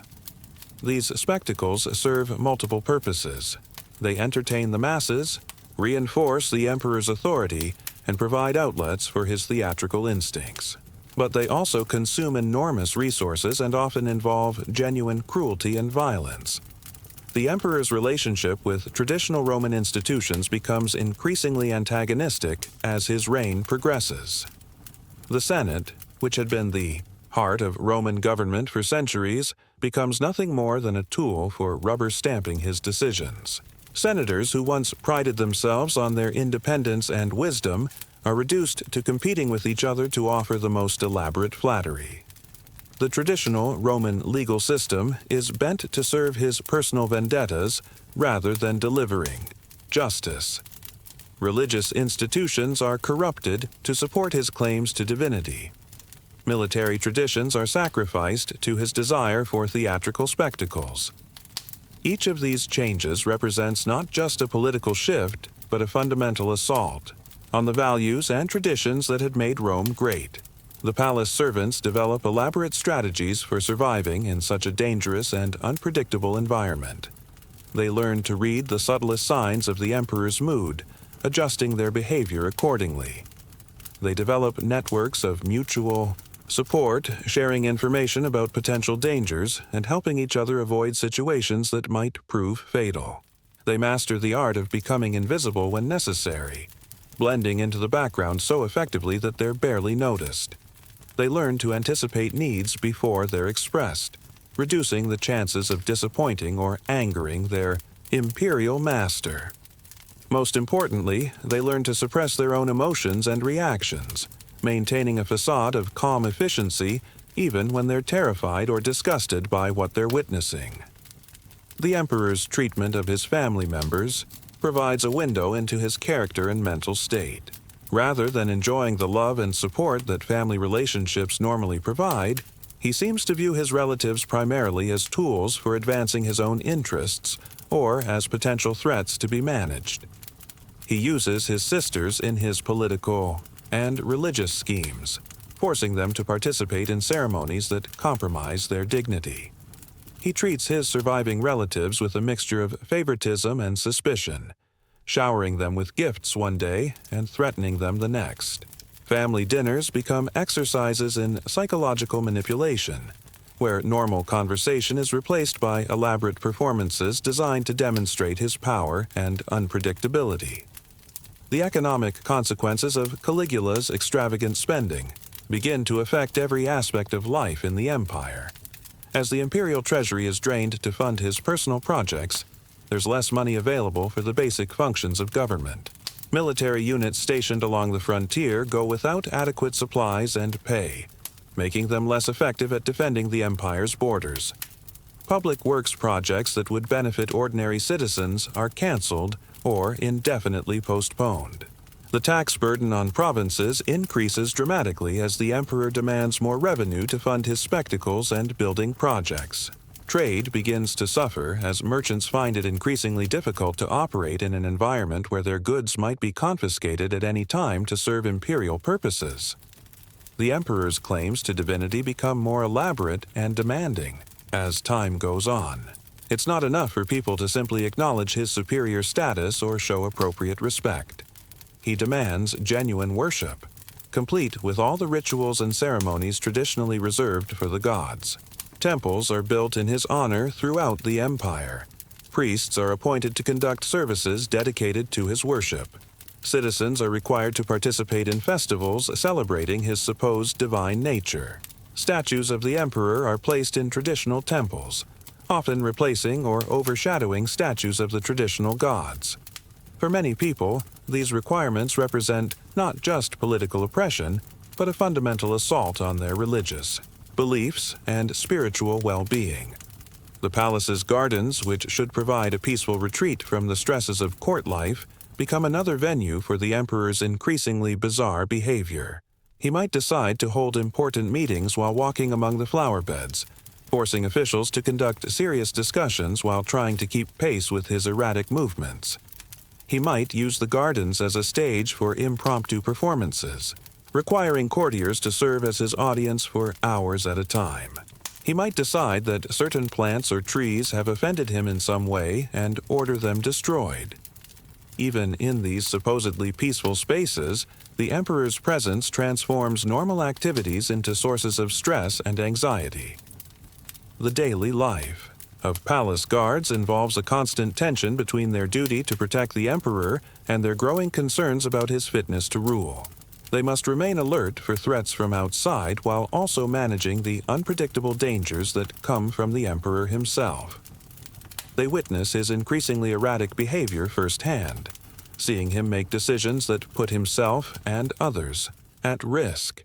These spectacles serve multiple purposes. They entertain the masses, reinforce the emperor's authority, and provide outlets for his theatrical instincts. But they also consume enormous resources and often involve genuine cruelty and violence. The emperor's relationship with traditional Roman institutions becomes increasingly antagonistic as his reign progresses. The Senate, which had been the heart of Roman government for centuries, becomes nothing more than a tool for rubber-stamping his decisions. Senators who once prided themselves on their independence and wisdom are reduced to competing with each other to offer the most elaborate flattery. The traditional Roman legal system is bent to serve his personal vendettas rather than delivering justice. Religious institutions are corrupted to support his claims to divinity. Military traditions are sacrificed to his desire for theatrical spectacles. Each of these changes represents not just a political shift, but a fundamental assault on the values and traditions that had made Rome great. The palace servants develop elaborate strategies for surviving in such a dangerous and unpredictable environment. They learn to read the subtlest signs of the emperor's mood, adjusting their behavior accordingly. They develop networks of mutual support, sharing information about potential dangers and helping each other avoid situations that might prove fatal. They master the art of becoming invisible when necessary, blending into the background so effectively that they're barely noticed. They learn to anticipate needs before they're expressed, reducing the chances of disappointing or angering their imperial master. Most importantly, they learn to suppress their own emotions and reactions, maintaining a facade of calm efficiency even when they're terrified or disgusted by what they're witnessing. The emperor's treatment of his family members provides a window into his character and mental state. Rather than enjoying the love and support that family relationships normally provide, he seems to view his relatives primarily as tools for advancing his own interests or as potential threats to be managed. He uses his sisters in his political and religious schemes, forcing them to participate in ceremonies that compromise their dignity. He treats his surviving relatives with a mixture of favoritism and suspicion, showering them with gifts one day and threatening them the next. Family dinners become exercises in psychological manipulation, where normal conversation is replaced by elaborate performances designed to demonstrate his power and unpredictability. The economic consequences of Caligula's extravagant spending begin to affect every aspect of life in the empire. As the imperial treasury is drained to fund his personal projects, there's less money available for the basic functions of government. Military units stationed along the frontier go without adequate supplies and pay, making them less effective at defending the empire's borders. Public works projects that would benefit ordinary citizens are canceled or indefinitely postponed. The tax burden on provinces increases dramatically as the emperor demands more revenue to fund his spectacles and building projects. Trade begins to suffer as merchants find it increasingly difficult to operate in an environment where their goods might be confiscated at any time to serve imperial purposes. The emperor's claims to divinity become more elaborate and demanding, as time goes on. It's not enough for people to simply acknowledge his superior status or show appropriate respect. He demands genuine worship, complete with all the rituals and ceremonies traditionally reserved for the gods. Temples are built in his honor throughout the empire. Priests are appointed to conduct services dedicated to his worship. Citizens are required to participate in festivals celebrating his supposed divine nature. Statues of the emperor are placed in traditional temples, often replacing or overshadowing statues of the traditional gods. For many people, these requirements represent not just political oppression, but a fundamental assault on their religious beliefs and spiritual well-being. The palace's gardens, which should provide a peaceful retreat from the stresses of court life, become another venue for the emperor's increasingly bizarre behavior. He might decide to hold important meetings while walking among the flower beds, forcing officials to conduct serious discussions while trying to keep pace with his erratic movements. He might use the gardens as a stage for impromptu performances, requiring courtiers to serve as his audience for hours at a time. He might decide that certain plants or trees have offended him in some way and order them destroyed. Even in these supposedly peaceful spaces, the emperor's presence transforms normal activities into sources of stress and anxiety. The daily life of palace guards involves a constant tension between their duty to protect the emperor and their growing concerns about his fitness to rule. They must remain alert for threats from outside while also managing the unpredictable dangers that come from the emperor himself. They witness his increasingly erratic behavior firsthand, seeing him make decisions that put himself and others at risk.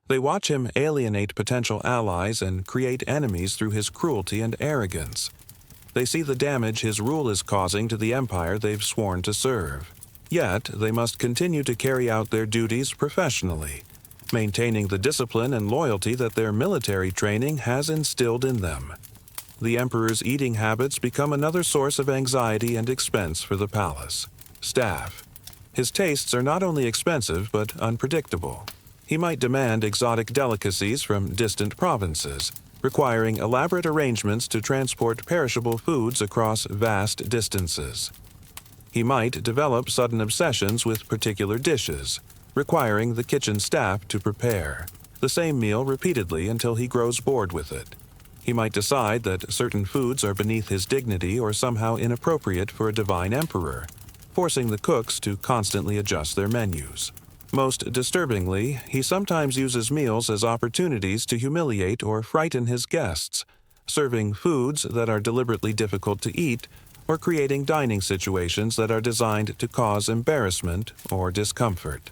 They watch him alienate potential allies and create enemies through his cruelty and arrogance. They see the damage his rule is causing to the empire they've sworn to serve. Yet, they must continue to carry out their duties professionally, maintaining the discipline and loyalty that their military training has instilled in them. The emperor's eating habits become another source of anxiety and expense for the palace staff. His tastes are not only expensive but unpredictable. He might demand exotic delicacies from distant provinces, requiring elaborate arrangements to transport perishable foods across vast distances. He might develop sudden obsessions with particular dishes, requiring the kitchen staff to prepare the same meal repeatedly until he grows bored with it. He might decide that certain foods are beneath his dignity or somehow inappropriate for a divine emperor, forcing the cooks to constantly adjust their menus. Most disturbingly, he sometimes uses meals as opportunities to humiliate or frighten his guests, serving foods that are deliberately difficult to eat or creating dining situations that are designed to cause embarrassment or discomfort.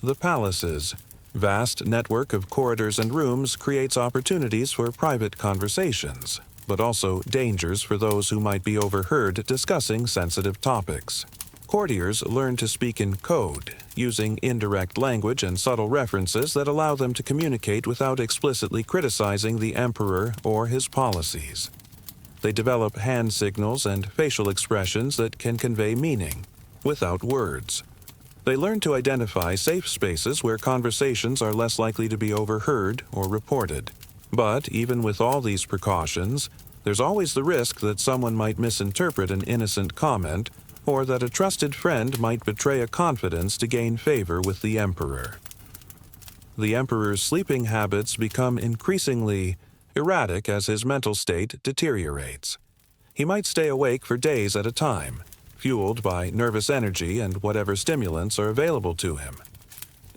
The palace's vast network of corridors and rooms creates opportunities for private conversations, but also dangers for those who might be overheard discussing sensitive topics. Courtiers learn to speak in code, using indirect language and subtle references that allow them to communicate without explicitly criticizing the emperor or his policies. They develop hand signals and facial expressions that can convey meaning, without words. They learn to identify safe spaces where conversations are less likely to be overheard or reported. But even with all these precautions, there's always the risk that someone might misinterpret an innocent comment or that a trusted friend might betray a confidence to gain favor with the emperor. The emperor's sleeping habits become increasingly erratic as his mental state deteriorates. He might stay awake for days at a time, fueled by nervous energy and whatever stimulants are available to him.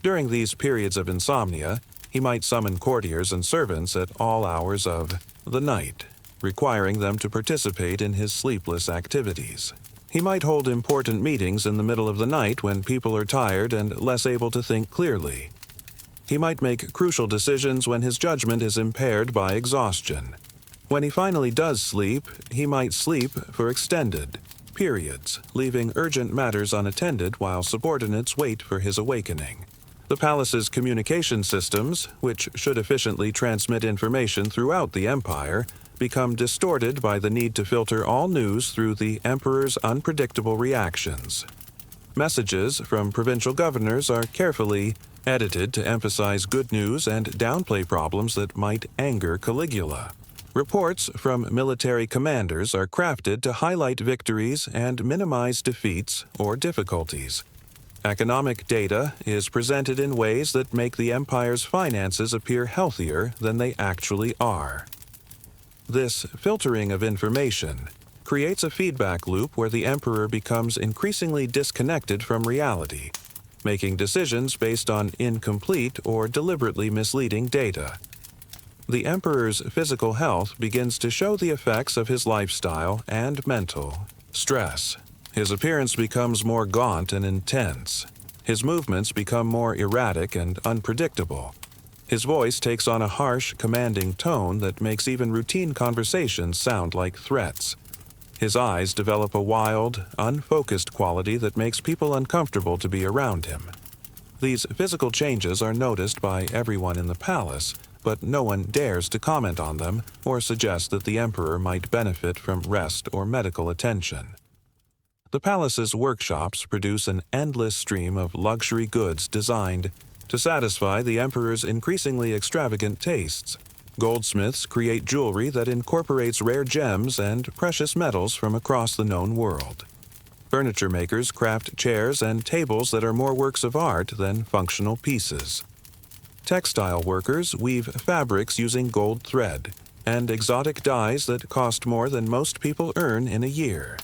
During these periods of insomnia, he might summon courtiers and servants at all hours of the night, requiring them to participate in his sleepless activities. He might hold important meetings in the middle of the night when people are tired and less able to think clearly. He might make crucial decisions when his judgment is impaired by exhaustion. When he finally does sleep, he might sleep for extended periods, leaving urgent matters unattended while subordinates wait for his awakening. The palace's communication systems, which should efficiently transmit information throughout the empire, become distorted by the need to filter all news through the emperor's unpredictable reactions. Messages from provincial governors are carefully edited to emphasize good news and downplay problems that might anger Caligula. Reports from military commanders are crafted to highlight victories and minimize defeats or difficulties. Economic data is presented in ways that make the empire's finances appear healthier than they actually are. This filtering of information creates a feedback loop where the emperor becomes increasingly disconnected from reality, making decisions based on incomplete or deliberately misleading data. The emperor's physical health begins to show the effects of his lifestyle and mental stress. His appearance becomes more gaunt and intense. His movements become more erratic and unpredictable. His voice takes on a harsh, commanding tone that makes even routine conversations sound like threats. His eyes develop a wild, unfocused quality that makes people uncomfortable to be around him. These physical changes are noticed by everyone in the palace, but no one dares to comment on them or suggest that the emperor might benefit from rest or medical attention. The palace's workshops produce an endless stream of luxury goods designed to satisfy the emperor's increasingly extravagant tastes. Goldsmiths create jewelry that incorporates rare gems and precious metals from across the known world. Furniture makers craft chairs and tables that are more works of art than functional pieces. Textile workers weave fabrics using gold thread and exotic dyes that cost more than most people earn in a year.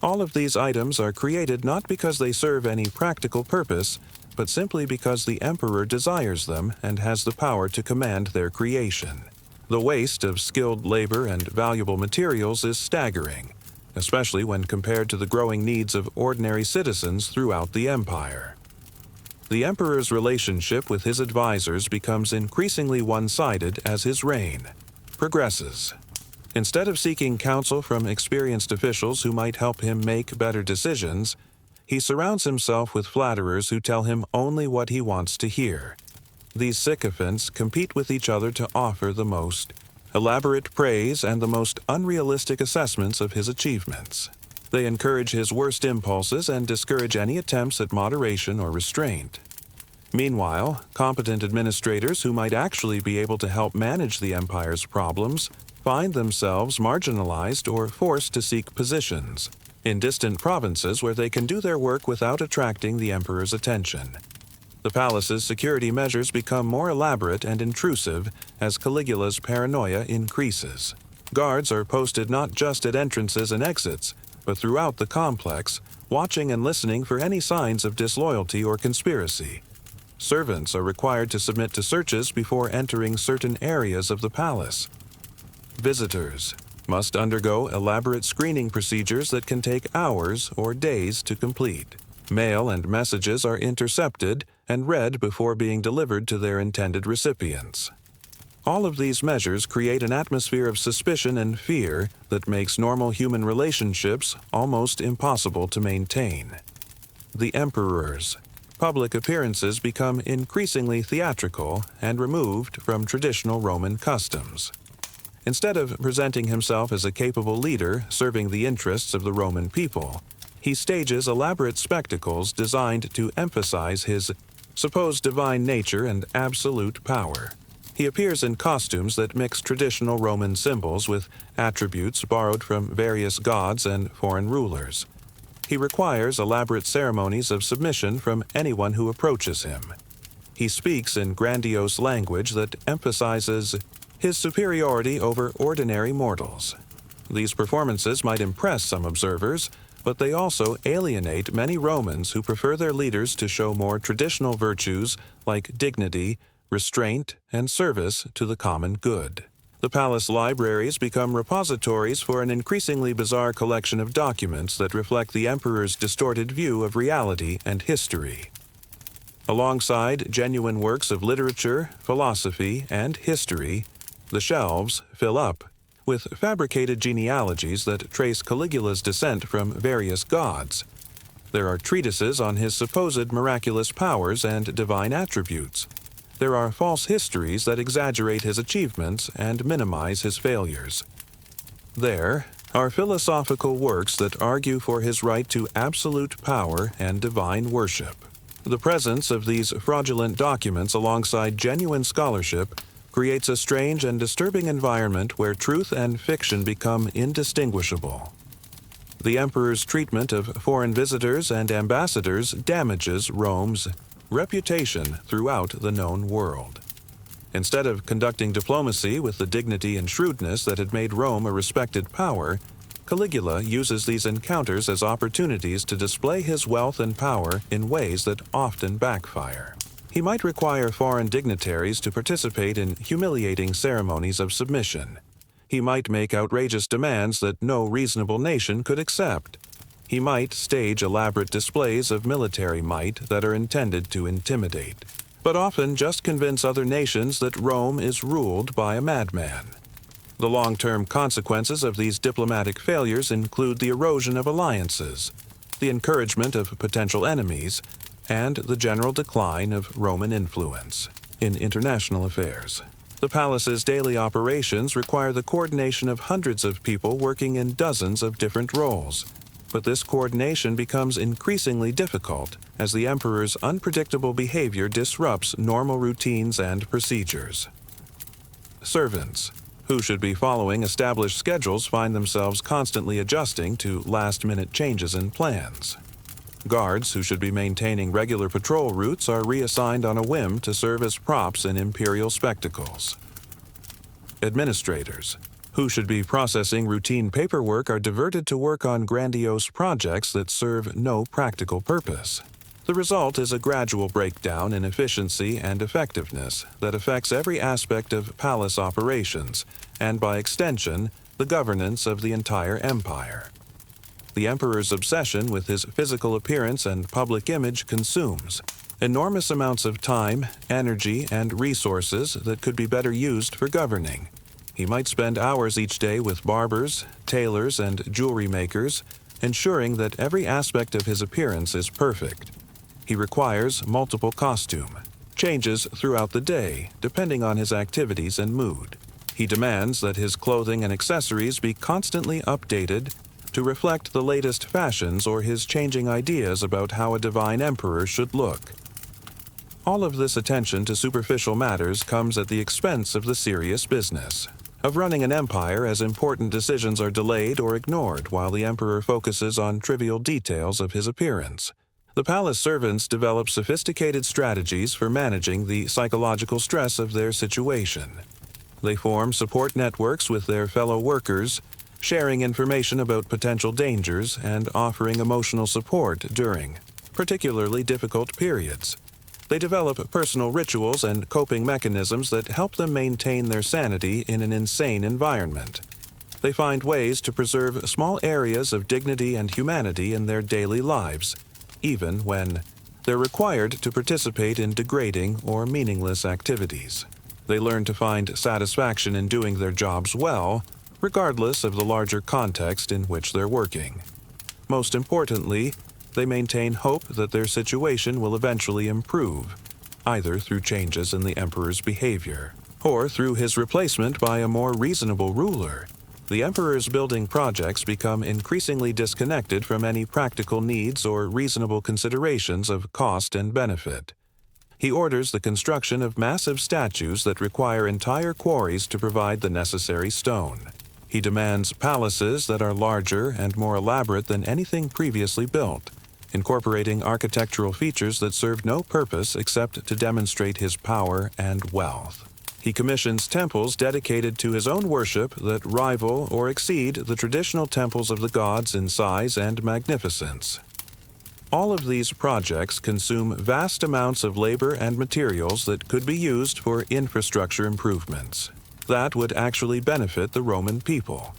All of these items are created not because they serve any practical purpose, but simply because the emperor desires them and has the power to command their creation. The waste of skilled labor and valuable materials is staggering, especially when compared to the growing needs of ordinary citizens throughout the empire. The emperor's relationship with his advisors becomes increasingly one-sided as his reign progresses. Instead of seeking counsel from experienced officials who might help him make better decisions, he surrounds himself with flatterers who tell him only what he wants to hear. These sycophants compete with each other to offer the most elaborate praise and the most unrealistic assessments of his achievements. They encourage his worst impulses and discourage any attempts at moderation or restraint. Meanwhile, competent administrators who might actually be able to help manage the empire's problems find themselves marginalized or forced to seek positions in distant provinces where they can do their work without attracting the emperor's attention. The palace's security measures become more elaborate and intrusive as Caligula's paranoia increases. Guards are posted not just at entrances and exits, but throughout the complex, watching and listening for any signs of disloyalty or conspiracy. Servants are required to submit to searches before entering certain areas of the palace. Visitors must undergo elaborate screening procedures that can take hours or days to complete. Mail and messages are intercepted and read before being delivered to their intended recipients. All of these measures create an atmosphere of suspicion and fear that makes normal human relationships almost impossible to maintain. The emperor's public appearances become increasingly theatrical and removed from traditional Roman customs. Instead of presenting himself as a capable leader serving the interests of the Roman people, he stages elaborate spectacles designed to emphasize his supposed divine nature and absolute power. He appears in costumes that mix traditional Roman symbols with attributes borrowed from various gods and foreign rulers. He requires elaborate ceremonies of submission from anyone who approaches him. He speaks in grandiose language that emphasizes his superiority over ordinary mortals. These performances might impress some observers, but they also alienate many Romans who prefer their leaders to show more traditional virtues like dignity, restraint, and service to the common good. The palace libraries become repositories for an increasingly bizarre collection of documents that reflect the emperor's distorted view of reality and history. Alongside genuine works of literature, philosophy, and history, the shelves fill up with fabricated genealogies that trace Caligula's descent from various gods. There are treatises on his supposed miraculous powers and divine attributes. There are false histories that exaggerate his achievements and minimize his failures. There are philosophical works that argue for his right to absolute power and divine worship. The presence of these fraudulent documents alongside genuine scholarship creates a strange and disturbing environment where truth and fiction become indistinguishable. The emperor's treatment of foreign visitors and ambassadors damages Rome's reputation throughout the known world. Instead of conducting diplomacy with the dignity and shrewdness that had made Rome a respected power, Caligula uses these encounters as opportunities to display his wealth and power in ways that often backfire. He might require foreign dignitaries to participate in humiliating ceremonies of submission. He might make outrageous demands that no reasonable nation could accept. He might stage elaborate displays of military might that are intended to intimidate, but often just convince other nations that Rome is ruled by a madman. The long-term consequences of these diplomatic failures include the erosion of alliances, the encouragement of potential enemies, and the general decline of Roman influence in international affairs. The palace's daily operations require the coordination of hundreds of people working in dozens of different roles, but this coordination becomes increasingly difficult as the emperor's unpredictable behavior disrupts normal routines and procedures. Servants, who should be following established schedules, find themselves constantly adjusting to last-minute changes in plans. Guards, who should be maintaining regular patrol routes, are reassigned on a whim to serve as props in imperial spectacles. Administrators, who should be processing routine paperwork, are diverted to work on grandiose projects that serve no practical purpose. The result is a gradual breakdown in efficiency and effectiveness that affects every aspect of palace operations, and by extension, the governance of the entire empire. The emperor's obsession with his physical appearance and public image consumes enormous amounts of time, energy, and resources that could be better used for governing. He might spend hours each day with barbers, tailors, and jewelry makers, ensuring that every aspect of his appearance is perfect. He requires multiple costume changes throughout the day, depending on his activities and mood. He demands that his clothing and accessories be constantly updated to reflect the latest fashions or his changing ideas about how a divine emperor should look. All of this attention to superficial matters comes at the expense of the serious business of running an empire, as important decisions are delayed or ignored while the emperor focuses on trivial details of his appearance. The palace servants develop sophisticated strategies for managing the psychological stress of their situation. They form support networks with their fellow workers, sharing information about potential dangers and offering emotional support during particularly difficult periods. They develop personal rituals and coping mechanisms that help them maintain their sanity in an insane environment. They find ways to preserve small areas of dignity and humanity in their daily lives, even when they're required to participate in degrading or meaningless activities. They learn to find satisfaction in doing their jobs well, regardless of the larger context in which they're working. Most importantly, they maintain hope that their situation will eventually improve, either through changes in the emperor's behavior or through his replacement by a more reasonable ruler. The emperor's building projects become increasingly disconnected from any practical needs or reasonable considerations of cost and benefit. He orders the construction of massive statues that require entire quarries to provide the necessary stone. He demands palaces that are larger and more elaborate than anything previously built, incorporating architectural features that serve no purpose except to demonstrate his power and wealth. He commissions temples dedicated to his own worship that rival or exceed the traditional temples of the gods in size and magnificence. All of these projects consume vast amounts of labor and materials that could be used for infrastructure improvements that would actually benefit the Roman people.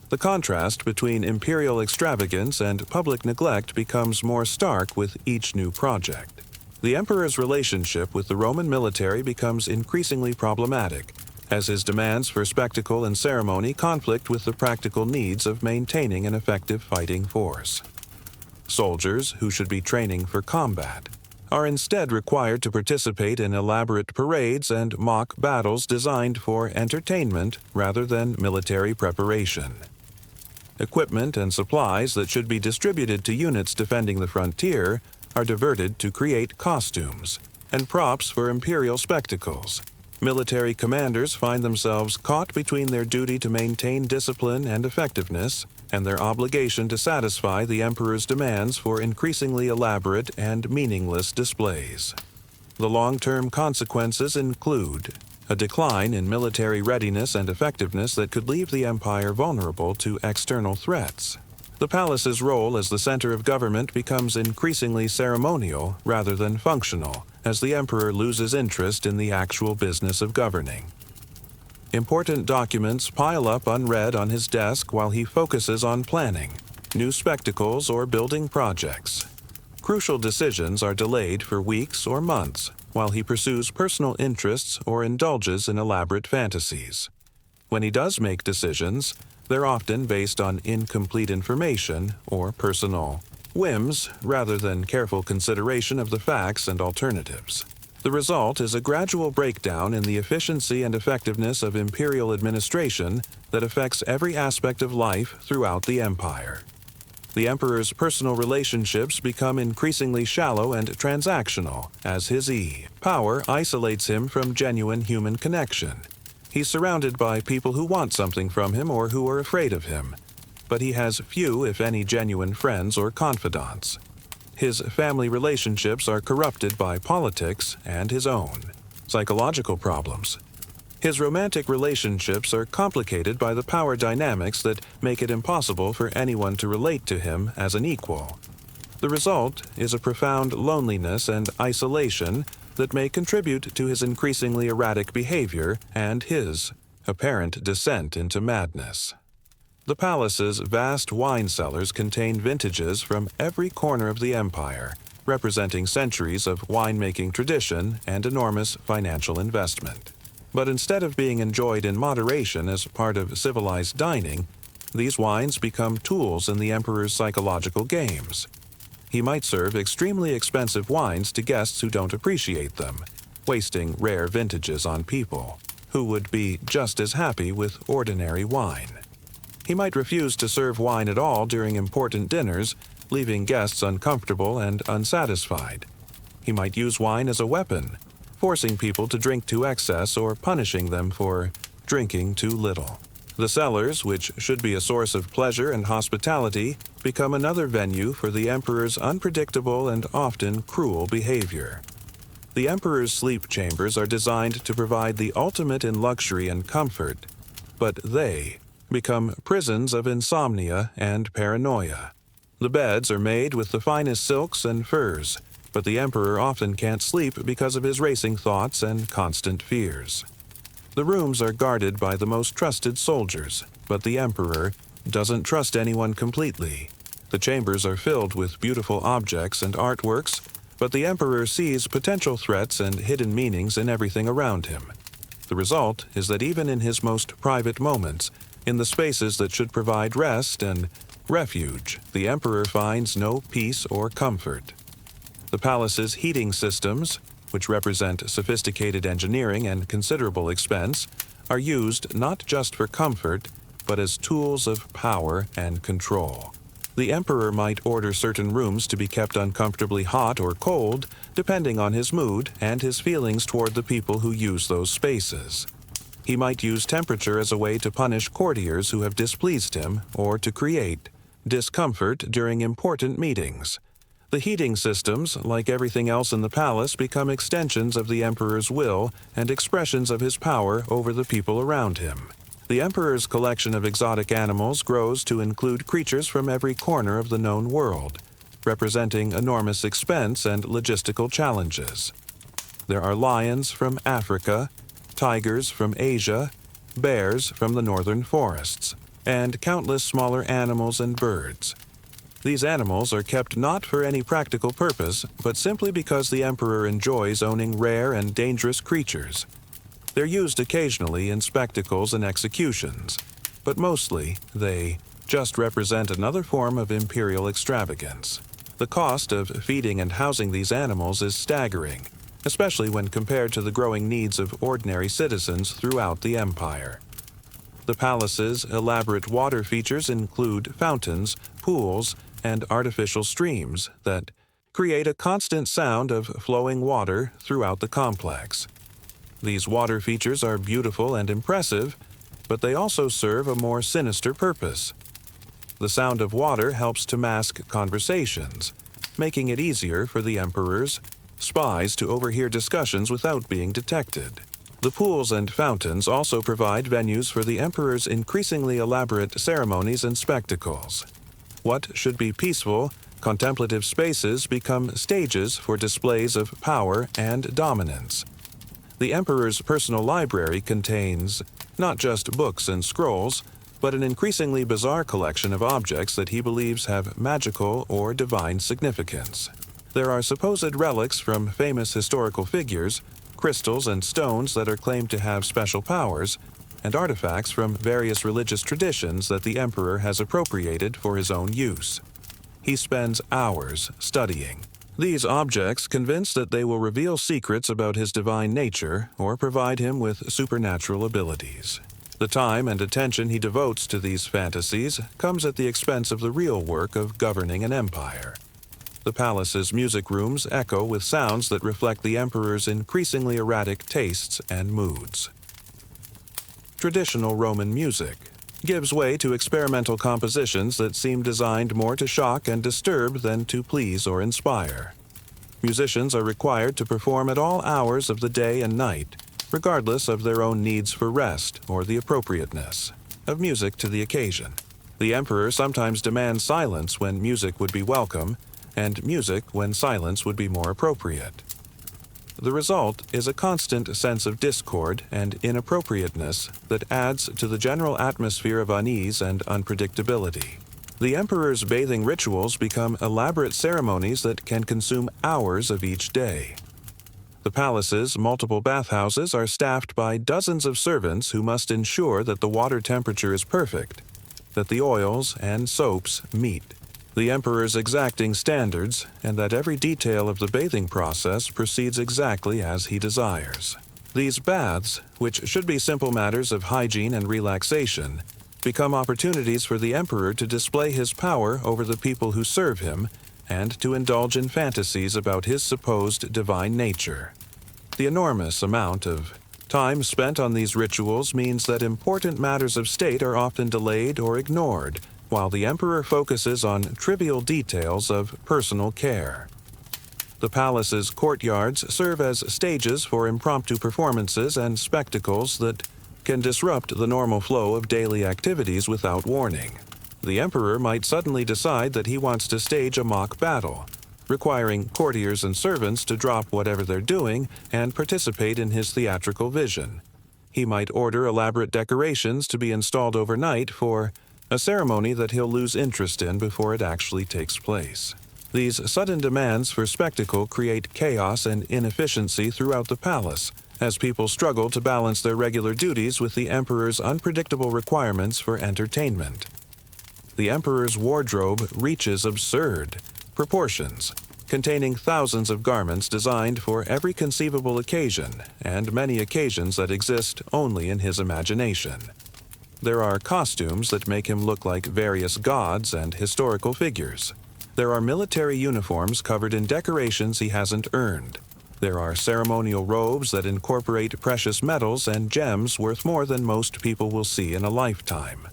The contrast between imperial extravagance and public neglect becomes more stark with each new project. The emperor's relationship with the Roman military becomes increasingly problematic, as his demands for spectacle and ceremony conflict with the practical needs of maintaining an effective fighting force. Soldiers, who should be training for combat, are instead required to participate in elaborate parades and mock battles designed for entertainment rather than military preparation. Equipment and supplies that should be distributed to units defending the frontier are diverted to create costumes and props for imperial spectacles. Military commanders find themselves caught between their duty to maintain discipline and effectiveness and their obligation to satisfy the emperor's demands for increasingly elaborate and meaningless displays. The long-term consequences include a decline in military readiness and effectiveness that could leave the empire vulnerable to external threats. The palace's role as the center of government becomes increasingly ceremonial rather than functional, as the emperor loses interest in the actual business of governing. Important documents pile up unread on his desk while he focuses on planning, new spectacles, or building projects. Crucial decisions are delayed for weeks or months while he pursues personal interests or indulges in elaborate fantasies. When he does make decisions, they're often based on incomplete information or personal whims rather than careful consideration of the facts and alternatives. The result is a gradual breakdown in the efficiency and effectiveness of imperial administration that affects every aspect of life throughout the empire. The emperor's personal relationships become increasingly shallow and transactional as his power isolates him from genuine human connection. He's surrounded by people who want something from him or who are afraid of him, but he has few, if any, genuine friends or confidants. His family relationships are corrupted by politics and his own psychological problems. His romantic relationships are complicated by the power dynamics that make it impossible for anyone to relate to him as an equal. The result is a profound loneliness and isolation that may contribute to his increasingly erratic behavior and his apparent descent into madness. The palace's vast wine cellars contain vintages from every corner of the empire, representing centuries of winemaking tradition and enormous financial investment. But instead of being enjoyed in moderation as part of civilized dining, these wines become tools in the emperor's psychological games. He might serve extremely expensive wines to guests who don't appreciate them, wasting rare vintages on people who would be just as happy with ordinary wine. He might refuse to serve wine at all during important dinners, leaving guests uncomfortable and unsatisfied. He might use wine as a weapon, forcing people to drink to excess or punishing them for drinking too little. The cellars, which should be a source of pleasure and hospitality, become another venue for the emperor's unpredictable and often cruel behavior. The emperor's sleep chambers are designed to provide the ultimate in luxury and comfort, but they become prisons of insomnia and paranoia. The beds are made with the finest silks and furs, but the emperor often can't sleep because of his racing thoughts and constant fears. The rooms are guarded by the most trusted soldiers, but the emperor doesn't trust anyone completely. The chambers are filled with beautiful objects and artworks, but the emperor sees potential threats and hidden meanings in everything around him. The result is that even in his most private moments, in the spaces that should provide rest and refuge, the emperor finds no peace or comfort. The palace's heating systems, which represent sophisticated engineering and considerable expense, are used not just for comfort, but as tools of power and control. The emperor might order certain rooms to be kept uncomfortably hot or cold, depending on his mood and his feelings toward the people who use those spaces. He might use temperature as a way to punish courtiers who have displeased him or to create discomfort during important meetings. The heating systems, like everything else in the palace, become extensions of the emperor's will and expressions of his power over the people around him. The emperor's collection of exotic animals grows to include creatures from every corner of the known world, representing enormous expense and logistical challenges. There are lions from Africa, tigers from Asia, bears from the northern forests, and countless smaller animals and birds. These animals are kept not for any practical purpose, but simply because the emperor enjoys owning rare and dangerous creatures. They're used occasionally in spectacles and executions, but mostly they just represent another form of imperial extravagance. The cost of feeding and housing these animals is staggering, especially when compared to the growing needs of ordinary citizens throughout the empire. The palace's elaborate water features include fountains, pools, and artificial streams that create a constant sound of flowing water throughout the complex. These water features are beautiful and impressive, but they also serve a more sinister purpose. The sound of water helps to mask conversations, making it easier for the emperor's spies to overhear discussions without being detected. The pools and fountains also provide venues for the emperor's increasingly elaborate ceremonies and spectacles. What should be peaceful, contemplative spaces become stages for displays of power and dominance. The emperor's personal library contains not just books and scrolls, but an increasingly bizarre collection of objects that he believes have magical or divine significance. There are supposed relics from famous historical figures, crystals and stones that are claimed to have special powers, and artifacts from various religious traditions that the emperor has appropriated for his own use. He spends hours studying these objects, convinced that they will reveal secrets about his divine nature or provide him with supernatural abilities. The time and attention he devotes to these fantasies comes at the expense of the real work of governing an empire. The palace's music rooms echo with sounds that reflect the emperor's increasingly erratic tastes and moods. Traditional Roman music gives way to experimental compositions that seem designed more to shock and disturb than to please or inspire. Musicians are required to perform at all hours of the day and night, regardless of their own needs for rest or the appropriateness of music to the occasion. The emperor sometimes demands silence when music would be welcome, and music when silence would be more appropriate. The result is a constant sense of discord and inappropriateness that adds to the general atmosphere of unease and unpredictability. The emperor's bathing rituals become elaborate ceremonies that can consume hours of each day. The palace's multiple bathhouses are staffed by dozens of servants who must ensure that the water temperature is perfect, that the oils and soaps meet the emperor's exacting standards, and that every detail of the bathing process proceeds exactly as he desires. These baths, which should be simple matters of hygiene and relaxation, become opportunities for the emperor to display his power over the people who serve him and to indulge in fantasies about his supposed divine nature. The enormous amount of time spent on these rituals means that important matters of state are often delayed or ignored, while the emperor focuses on trivial details of personal care. The palace's courtyards serve as stages for impromptu performances and spectacles that can disrupt the normal flow of daily activities without warning. The emperor might suddenly decide that he wants to stage a mock battle, requiring courtiers and servants to drop whatever they're doing and participate in his theatrical vision. He might order elaborate decorations to be installed overnight for a ceremony that he'll lose interest in before it actually takes place. These sudden demands for spectacle create chaos and inefficiency throughout the palace, as people struggle to balance their regular duties with the emperor's unpredictable requirements for entertainment. The emperor's wardrobe reaches absurd proportions, containing thousands of garments designed for every conceivable occasion, and many occasions that exist only in his imagination. There are costumes that make him look like various gods and historical figures. There are military uniforms covered in decorations he hasn't earned. There are ceremonial robes that incorporate precious metals and gems worth more than most people will see in a lifetime.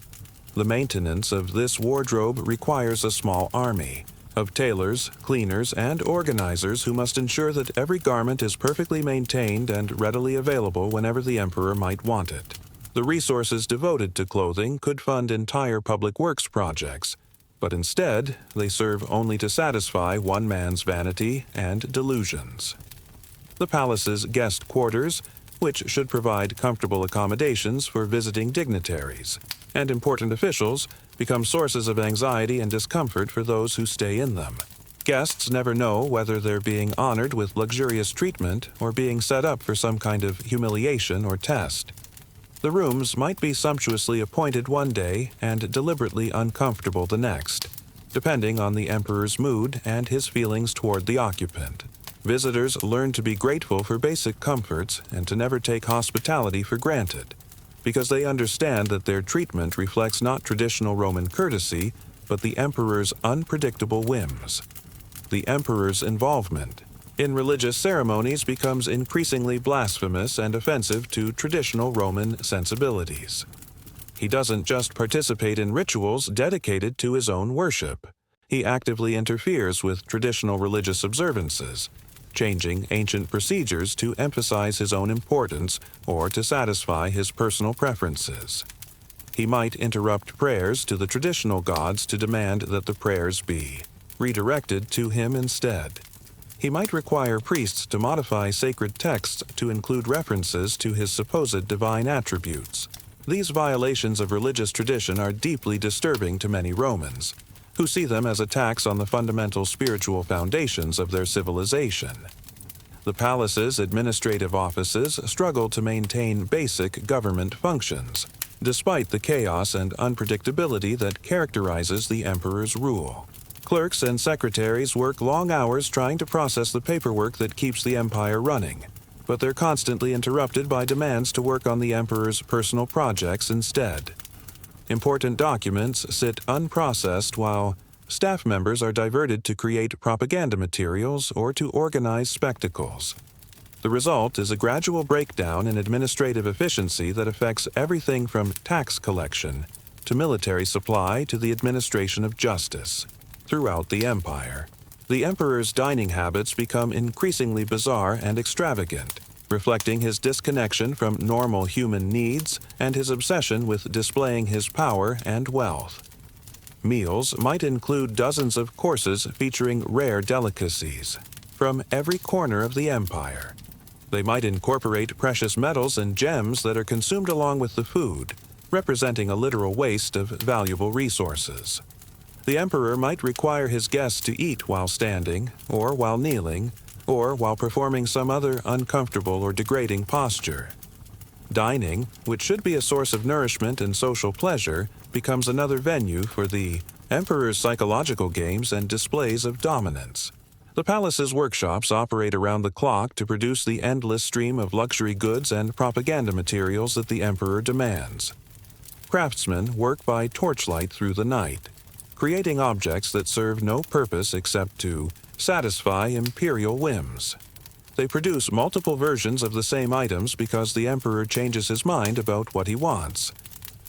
The maintenance of this wardrobe requires a small army of tailors, cleaners, and organizers who must ensure that every garment is perfectly maintained and readily available whenever the emperor might want it. The resources devoted to clothing could fund entire public works projects, but instead they serve only to satisfy one man's vanity and delusions. The palace's guest quarters, which should provide comfortable accommodations for visiting dignitaries and important officials, become sources of anxiety and discomfort for those who stay in them. Guests never know whether they're being honored with luxurious treatment or being set up for some kind of humiliation or test. The rooms might be sumptuously appointed one day and deliberately uncomfortable the next, depending on the emperor's mood and his feelings toward the occupant. Visitors learn to be grateful for basic comforts and to never take hospitality for granted, because they understand that their treatment reflects not traditional Roman courtesy, but the emperor's unpredictable whims. The emperor's involvement in religious ceremonies becomes increasingly blasphemous and offensive to traditional Roman sensibilities. He doesn't just participate in rituals dedicated to his own worship. He actively interferes with traditional religious observances, changing ancient procedures to emphasize his own importance or to satisfy his personal preferences. He might interrupt prayers to the traditional gods to demand that the prayers be redirected to him instead. He might require priests to modify sacred texts to include references to his supposed divine attributes. These violations of religious tradition are deeply disturbing to many Romans, who see them as attacks on the fundamental spiritual foundations of their civilization. The palace's administrative offices struggle to maintain basic government functions, despite the chaos and unpredictability that characterizes the emperor's rule. Clerks and secretaries work long hours trying to process the paperwork that keeps the empire running, but they're constantly interrupted by demands to work on the emperor's personal projects instead. Important documents sit unprocessed while staff members are diverted to create propaganda materials or to organize spectacles. The result is a gradual breakdown in administrative efficiency that affects everything from tax collection to military supply to the administration of justice. Throughout the empire, the emperor's dining habits become increasingly bizarre and extravagant, reflecting his disconnection from normal human needs and his obsession with displaying his power and wealth. Meals might include dozens of courses featuring rare delicacies from every corner of the empire. They might incorporate precious metals and gems that are consumed along with the food, representing a literal waste of valuable resources. The emperor might require his guests to eat while standing, or while kneeling, or while performing some other uncomfortable or degrading posture. Dining, which should be a source of nourishment and social pleasure, becomes another venue for the emperor's psychological games and displays of dominance. The palace's workshops operate around the clock to produce the endless stream of luxury goods and propaganda materials that the emperor demands. Craftsmen work by torchlight through the night, creating objects that serve no purpose except to satisfy imperial whims. They produce multiple versions of the same items because the emperor changes his mind about what he wants.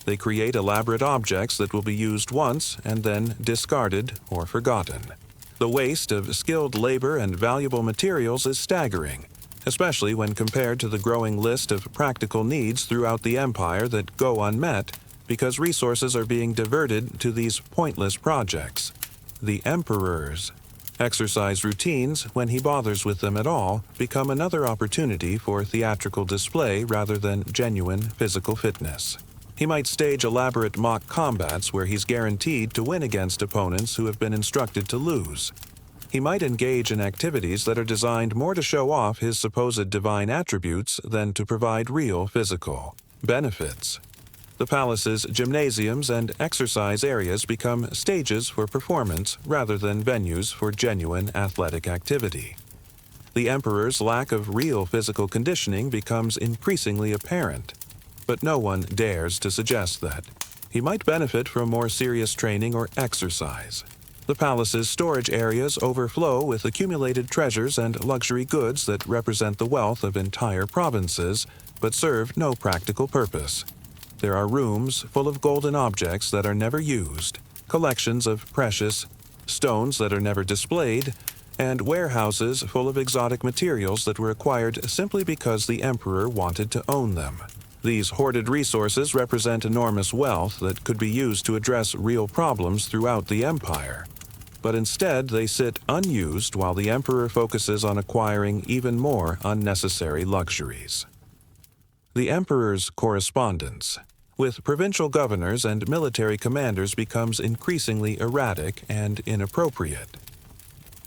They create elaborate objects that will be used once and then discarded or forgotten. The waste of skilled labor and valuable materials is staggering, especially when compared to the growing list of practical needs throughout the empire that go unmet because resources are being diverted to these pointless projects. The emperor's exercise routines, when he bothers with them at all, become another opportunity for theatrical display rather than genuine physical fitness. He might stage elaborate mock combats where he's guaranteed to win against opponents who have been instructed to lose. He might engage in activities that are designed more to show off his supposed divine attributes than to provide real physical benefits. The palace's gymnasiums and exercise areas become stages for performance rather than venues for genuine athletic activity. The emperor's lack of real physical conditioning becomes increasingly apparent, but no one dares to suggest that he might benefit from more serious training or exercise. The palace's storage areas overflow with accumulated treasures and luxury goods that represent the wealth of entire provinces, but serve no practical purpose. There are rooms full of golden objects that are never used, collections of precious stones that are never displayed, and warehouses full of exotic materials that were acquired simply because the emperor wanted to own them. These hoarded resources represent enormous wealth that could be used to address real problems throughout the empire. But instead, they sit unused while the emperor focuses on acquiring even more unnecessary luxuries. The emperor's correspondence with provincial governors and military commanders becomes increasingly erratic and inappropriate.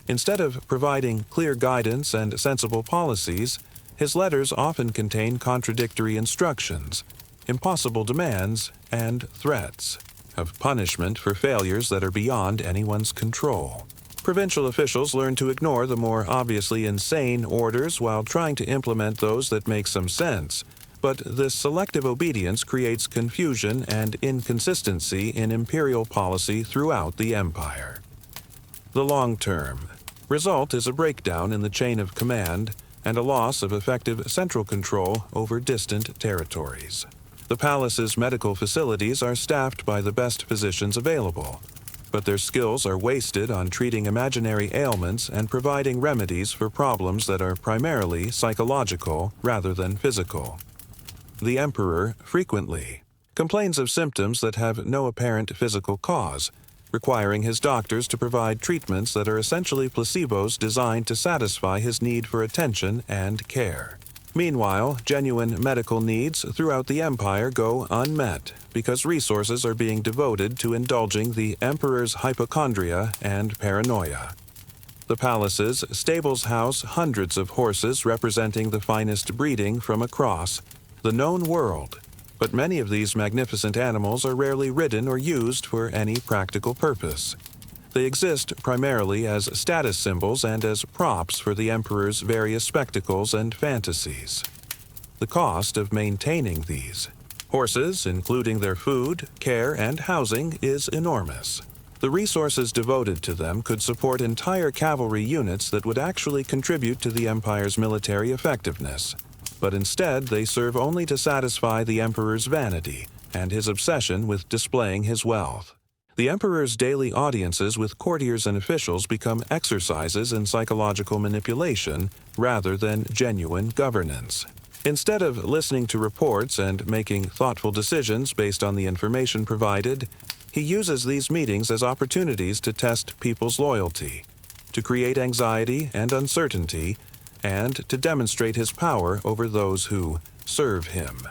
Instead of providing clear guidance and sensible policies, his letters often contain contradictory instructions, impossible demands, and threats of punishment for failures that are beyond anyone's control. Provincial officials learn to ignore the more obviously insane orders while trying to implement those that make some sense, but this selective obedience creates confusion and inconsistency in imperial policy throughout the empire. The long term, Result is a breakdown in the chain of command and a loss of effective central control over distant territories. The palace's medical facilities are staffed by the best physicians available, but their skills are wasted on treating imaginary ailments and providing remedies for problems that are primarily psychological rather than physical. The emperor frequently complains of symptoms that have no apparent physical cause, requiring his doctors to provide treatments that are essentially placebos designed to satisfy his need for attention and care. Meanwhile, genuine medical needs throughout the empire go unmet because resources are being devoted to indulging the emperor's hypochondria and paranoia. The palace's stables house hundreds of horses representing the finest breeding from across the known world, but many of these magnificent animals are rarely ridden or used for any practical purpose. They exist primarily as status symbols and as props for the emperor's various spectacles and fantasies. The cost of maintaining these horses, including their food, care, and housing, is enormous. The resources devoted to them could support entire cavalry units that would actually contribute to the empire's military effectiveness. But instead they serve only to satisfy the emperor's vanity and his obsession with displaying his wealth. The emperor's daily audiences with courtiers and officials become exercises in psychological manipulation rather than genuine governance. Instead of listening to reports and making thoughtful decisions based on the information provided, he uses these meetings as opportunities to test people's loyalty, to create anxiety and uncertainty, and to demonstrate his power over those who serve him.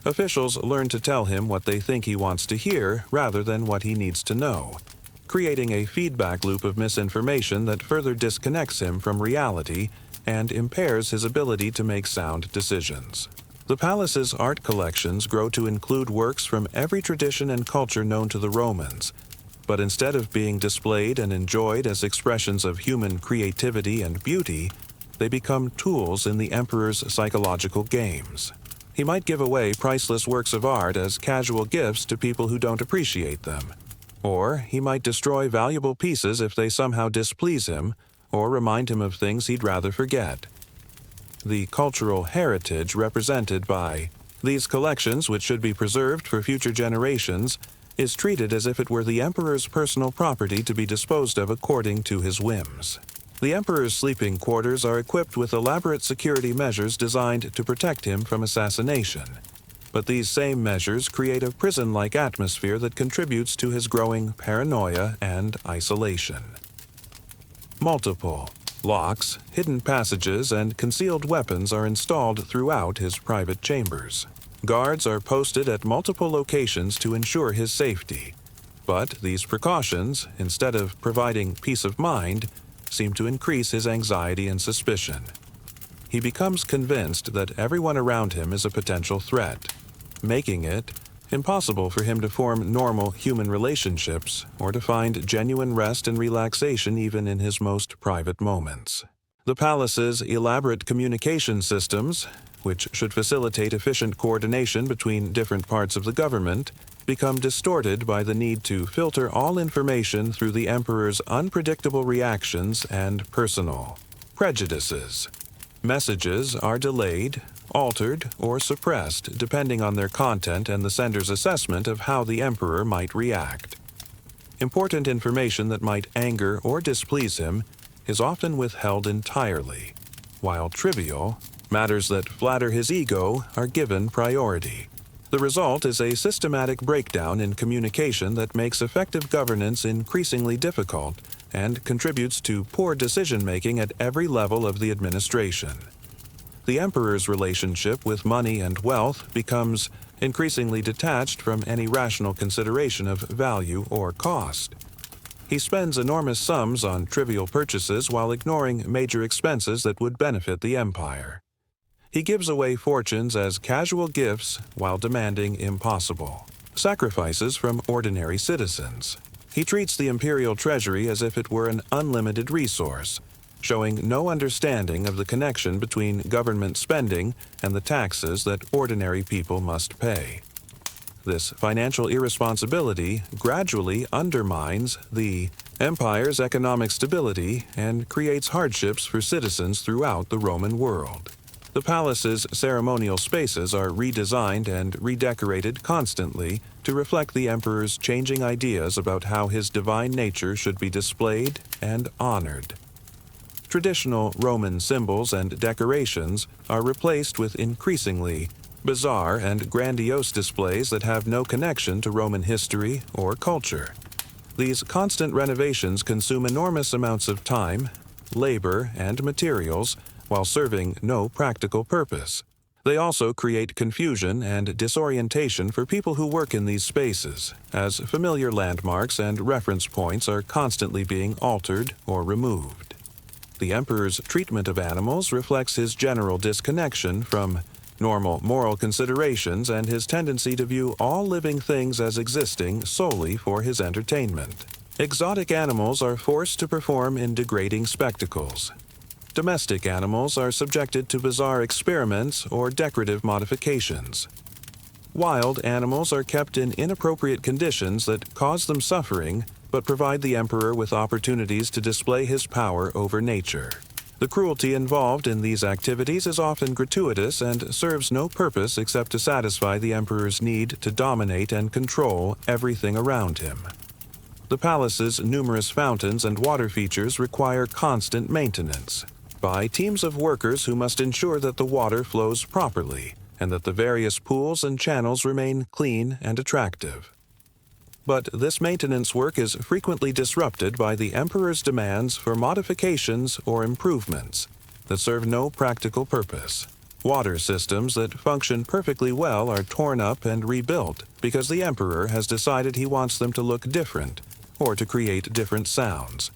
Officials learn to tell him what they think he wants to hear rather than what he needs to know, creating a feedback loop of misinformation that further disconnects him from reality and impairs his ability to make sound decisions. The palace's art collections grow to include works from every tradition and culture known to the Romans, but instead of being displayed and enjoyed as expressions of human creativity and beauty, they become tools in the emperor's psychological games. He might give away priceless works of art as casual gifts to people who don't appreciate them, or he might destroy valuable pieces if they somehow displease him or remind him of things he'd rather forget. The cultural heritage represented by these collections, which should be preserved for future generations, is treated as if it were the emperor's personal property to be disposed of according to his whims. The emperor's sleeping quarters are equipped with elaborate security measures designed to protect him from assassination. But these same measures create a prison-like atmosphere that contributes to his growing paranoia and isolation. Multiple locks, hidden passages, and concealed weapons are installed throughout his private chambers. Guards are posted at multiple locations to ensure his safety. But these precautions, instead of providing peace of mind, seem to increase his anxiety and suspicion. He becomes convinced that everyone around him is a potential threat, making it impossible for him to form normal human relationships or to find genuine rest and relaxation even in his most private moments. The palace's elaborate communication systems, which should facilitate efficient coordination between different parts of the government, become distorted by the need to filter all information through the emperor's unpredictable reactions and personal prejudices. Messages are delayed, altered, or suppressed depending on their content and the sender's assessment of how the emperor might react. Important information that might anger or displease him is often withheld entirely, while trivial matters that flatter his ego are given priority. The result is a systematic breakdown in communication that makes effective governance increasingly difficult and contributes to poor decision-making at every level of the administration. The emperor's relationship with money and wealth becomes increasingly detached from any rational consideration of value or cost. He spends enormous sums on trivial purchases while ignoring major expenses that would benefit the empire. He gives away fortunes as casual gifts while demanding impossible sacrifices from ordinary citizens. He treats the imperial treasury as if it were an unlimited resource, showing no understanding of the connection between government spending and the taxes that ordinary people must pay. This financial irresponsibility gradually undermines the empire's economic stability and creates hardships for citizens throughout the Roman world. The palace's ceremonial spaces are redesigned and redecorated constantly to reflect the emperor's changing ideas about how his divine nature should be displayed and honored. Traditional Roman symbols and decorations are replaced with increasingly bizarre and grandiose displays that have no connection to Roman history or culture. These constant renovations consume enormous amounts of time, labor, and materials while serving no practical purpose. They also create confusion and disorientation for people who work in these spaces, as familiar landmarks and reference points are constantly being altered or removed. The emperor's treatment of animals reflects his general disconnection from normal moral considerations and his tendency to view all living things as existing solely for his entertainment. Exotic animals are forced to perform in degrading spectacles. Domestic animals are subjected to bizarre experiments or decorative modifications. Wild animals are kept in inappropriate conditions that cause them suffering but provide the emperor with opportunities to display his power over nature. The cruelty involved in these activities is often gratuitous and serves no purpose except to satisfy the emperor's need to dominate and control everything around him. The palace's numerous fountains and water features require constant maintenance by teams of workers who must ensure that the water flows properly and that the various pools and channels remain clean and attractive. But this maintenance work is frequently disrupted by the emperor's demands for modifications or improvements that serve no practical purpose. Water systems that function perfectly well are torn up and rebuilt because the emperor has decided he wants them to look different or to create different sounds.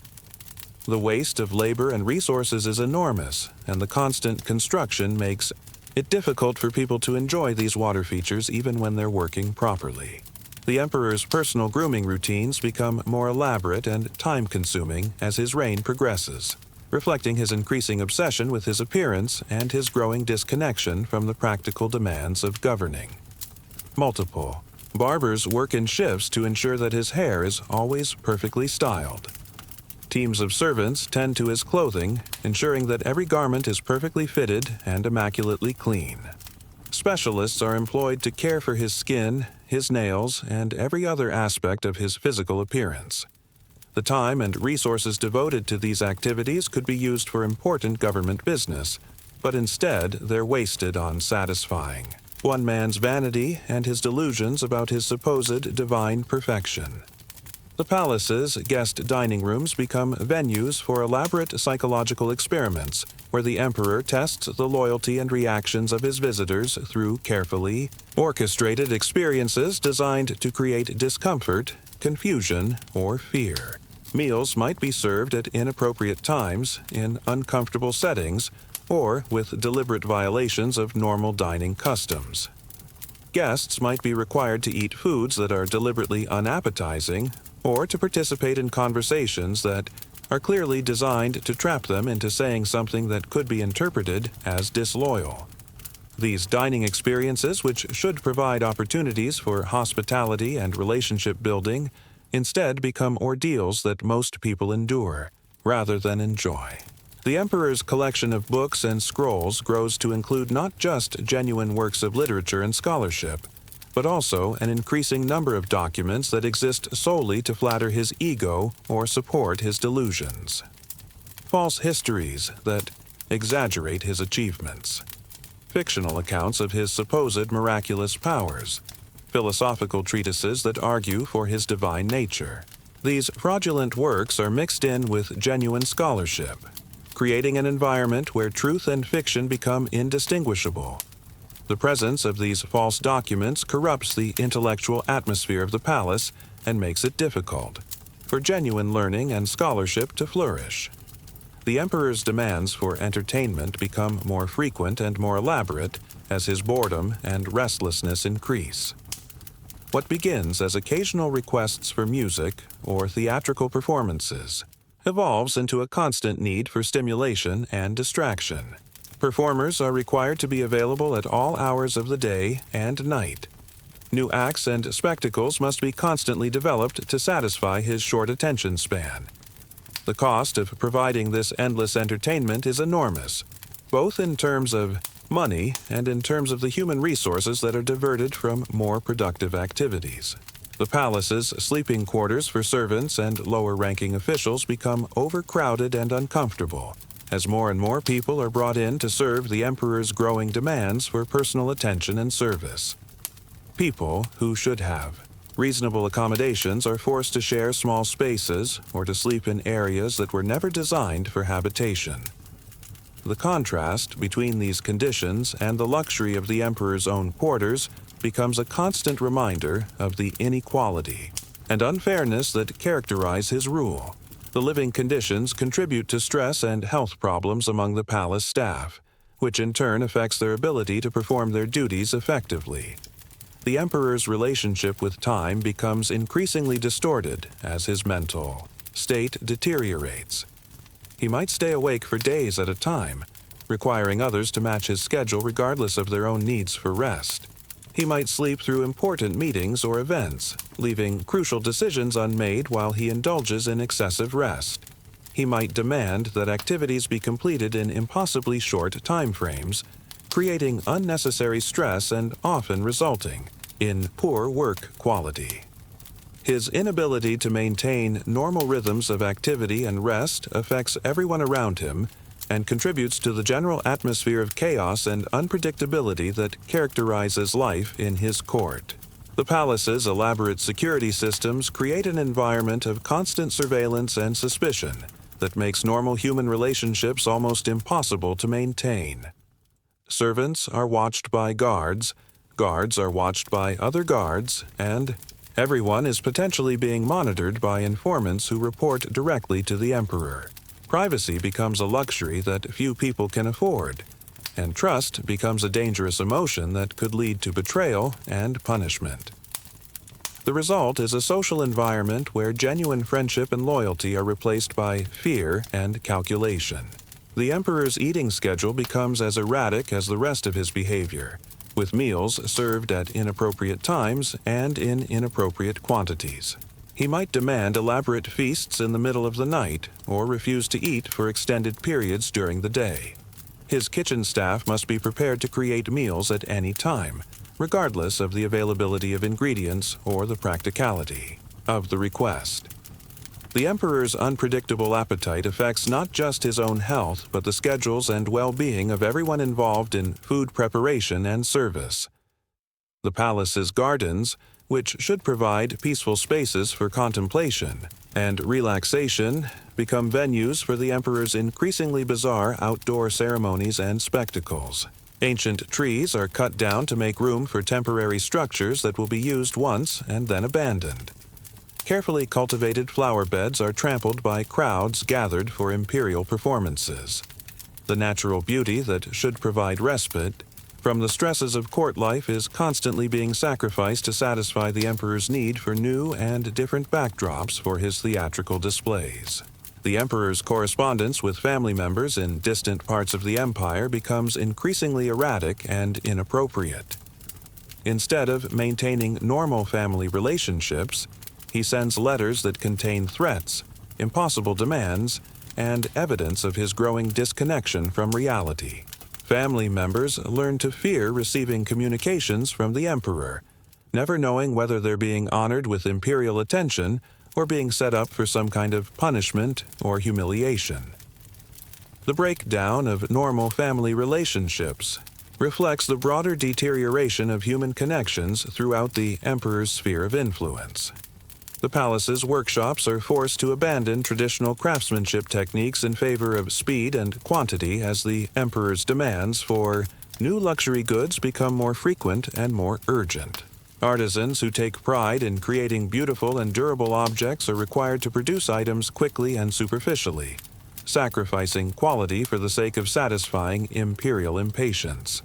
The waste of labor and resources is enormous, and the constant construction makes it difficult for people to enjoy these water features even when they're working properly. The emperor's personal grooming routines become more elaborate and time-consuming as his reign progresses, reflecting his increasing obsession with his appearance and his growing disconnection from the practical demands of governing. Multiple barbers work in shifts to ensure that his hair is always perfectly styled. Teams of servants tend to his clothing, ensuring that every garment is perfectly fitted and immaculately clean. Specialists are employed to care for his skin, his nails, and every other aspect of his physical appearance. The time and resources devoted to these activities could be used for important government business, but instead they're wasted on satisfying one man's vanity and his delusions about his supposed divine perfection. The palace's guest dining rooms become venues for elaborate psychological experiments, where the emperor tests the loyalty and reactions of his visitors through carefully orchestrated experiences designed to create discomfort, confusion, or fear. Meals might be served at inappropriate times, in uncomfortable settings, or with deliberate violations of normal dining customs. Guests might be required to eat foods that are deliberately unappetizing, or to participate in conversations that are clearly designed to trap them into saying something that could be interpreted as disloyal. These dining experiences, which should provide opportunities for hospitality and relationship building, instead become ordeals that most people endure, rather than enjoy. The emperor's collection of books and scrolls grows to include not just genuine works of literature and scholarship, but also an increasing number of documents that exist solely to flatter his ego or support his delusions. False histories that exaggerate his achievements. Fictional accounts of his supposed miraculous powers. Philosophical treatises that argue for his divine nature. These fraudulent works are mixed in with genuine scholarship, creating an environment where truth and fiction become indistinguishable. The presence of these false documents corrupts the intellectual atmosphere of the palace and makes it difficult for genuine learning and scholarship to flourish. The emperor's demands for entertainment become more frequent and more elaborate as his boredom and restlessness increase. What begins as occasional requests for music or theatrical performances evolves into a constant need for stimulation and distraction. Performers are required to be available at all hours of the day and night. New acts and spectacles must be constantly developed to satisfy his short attention span. The cost of providing this endless entertainment is enormous, both in terms of money and in terms of the human resources that are diverted from more productive activities. The palace's sleeping quarters for servants and lower-ranking officials become overcrowded and uncomfortable, as more and more people are brought in to serve the emperor's growing demands for personal attention and service. People who should have reasonable accommodations are forced to share small spaces or to sleep in areas that were never designed for habitation. The contrast between these conditions and the luxury of the emperor's own quarters becomes a constant reminder of the inequality and unfairness that characterize his rule. The living conditions contribute to stress and health problems among the palace staff, which in turn affects their ability to perform their duties effectively. The emperor's relationship with time becomes increasingly distorted as his mental state deteriorates. He might stay awake for days at a time, requiring others to match his schedule regardless of their own needs for rest. He might sleep through important meetings or events, leaving crucial decisions unmade while he indulges in excessive rest. He might demand that activities be completed in impossibly short time frames, creating unnecessary stress and often resulting in poor work quality. His inability to maintain normal rhythms of activity and rest affects everyone around him and contributes to the general atmosphere of chaos and unpredictability that characterizes life in his court. The palace's elaborate security systems create an environment of constant surveillance and suspicion that makes normal human relationships almost impossible to maintain. Servants are watched by guards, guards are watched by other guards, and everyone is potentially being monitored by informants who report directly to the emperor. Privacy becomes a luxury that few people can afford, and trust becomes a dangerous emotion that could lead to betrayal and punishment. The result is a social environment where genuine friendship and loyalty are replaced by fear and calculation. The emperor's eating schedule becomes as erratic as the rest of his behavior, with meals served at inappropriate times and in inappropriate quantities. He might demand elaborate feasts in the middle of the night or refuse to eat for extended periods during the day. His kitchen staff must be prepared to create meals at any time, regardless of the availability of ingredients or the practicality of the request. The emperor's unpredictable appetite affects not just his own health, but the schedules and well-being of everyone involved in food preparation and service. The palace's gardens, which should provide peaceful spaces for contemplation and relaxation, become venues for the emperor's increasingly bizarre outdoor ceremonies and spectacles. Ancient trees are cut down to make room for temporary structures that will be used once and then abandoned. Carefully cultivated flower beds are trampled by crowds gathered for imperial performances. The natural beauty that should provide respite from the stresses of court life is constantly being sacrificed to satisfy the emperor's need for new and different backdrops for his theatrical displays. The emperor's correspondence with family members in distant parts of the empire becomes increasingly erratic and inappropriate. Instead of maintaining normal family relationships, he sends letters that contain threats, impossible demands, and evidence of his growing disconnection from reality. Family members learn to fear receiving communications from the emperor, never knowing whether they're being honored with imperial attention or being set up for some kind of punishment or humiliation. The breakdown of normal family relationships reflects the broader deterioration of human connections throughout the emperor's sphere of influence. The palace's workshops are forced to abandon traditional craftsmanship techniques in favor of speed and quantity as the emperor's demands for new luxury goods become more frequent and more urgent. Artisans who take pride in creating beautiful and durable objects are required to produce items quickly and superficially, sacrificing quality for the sake of satisfying imperial impatience.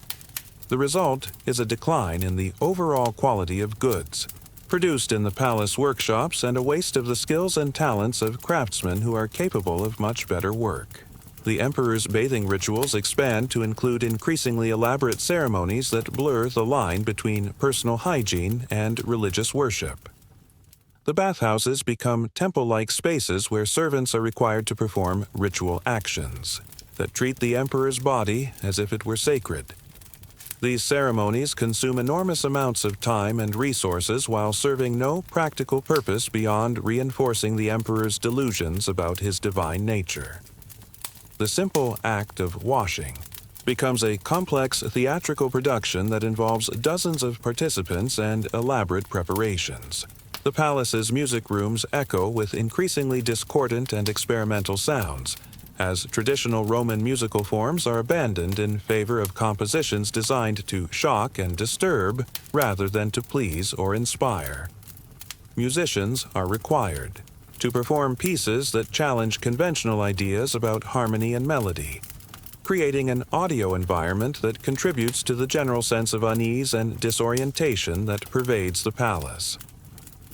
The result is a decline in the overall quality of goods produced in the palace workshops and a waste of the skills and talents of craftsmen who are capable of much better work. The emperor's bathing rituals expand to include increasingly elaborate ceremonies that blur the line between personal hygiene and religious worship. The bathhouses become temple-like spaces where servants are required to perform ritual actions that treat the emperor's body as if it were sacred. These ceremonies consume enormous amounts of time and resources while serving no practical purpose beyond reinforcing the emperor's delusions about his divine nature. The simple act of washing becomes a complex theatrical production that involves dozens of participants and elaborate preparations. The palace's music rooms echo with increasingly discordant and experimental sounds, as traditional Roman musical forms are abandoned in favor of compositions designed to shock and disturb rather than to please or inspire. Musicians are required to perform pieces that challenge conventional ideas about harmony and melody, creating an audio environment that contributes to the general sense of unease and disorientation that pervades the palace.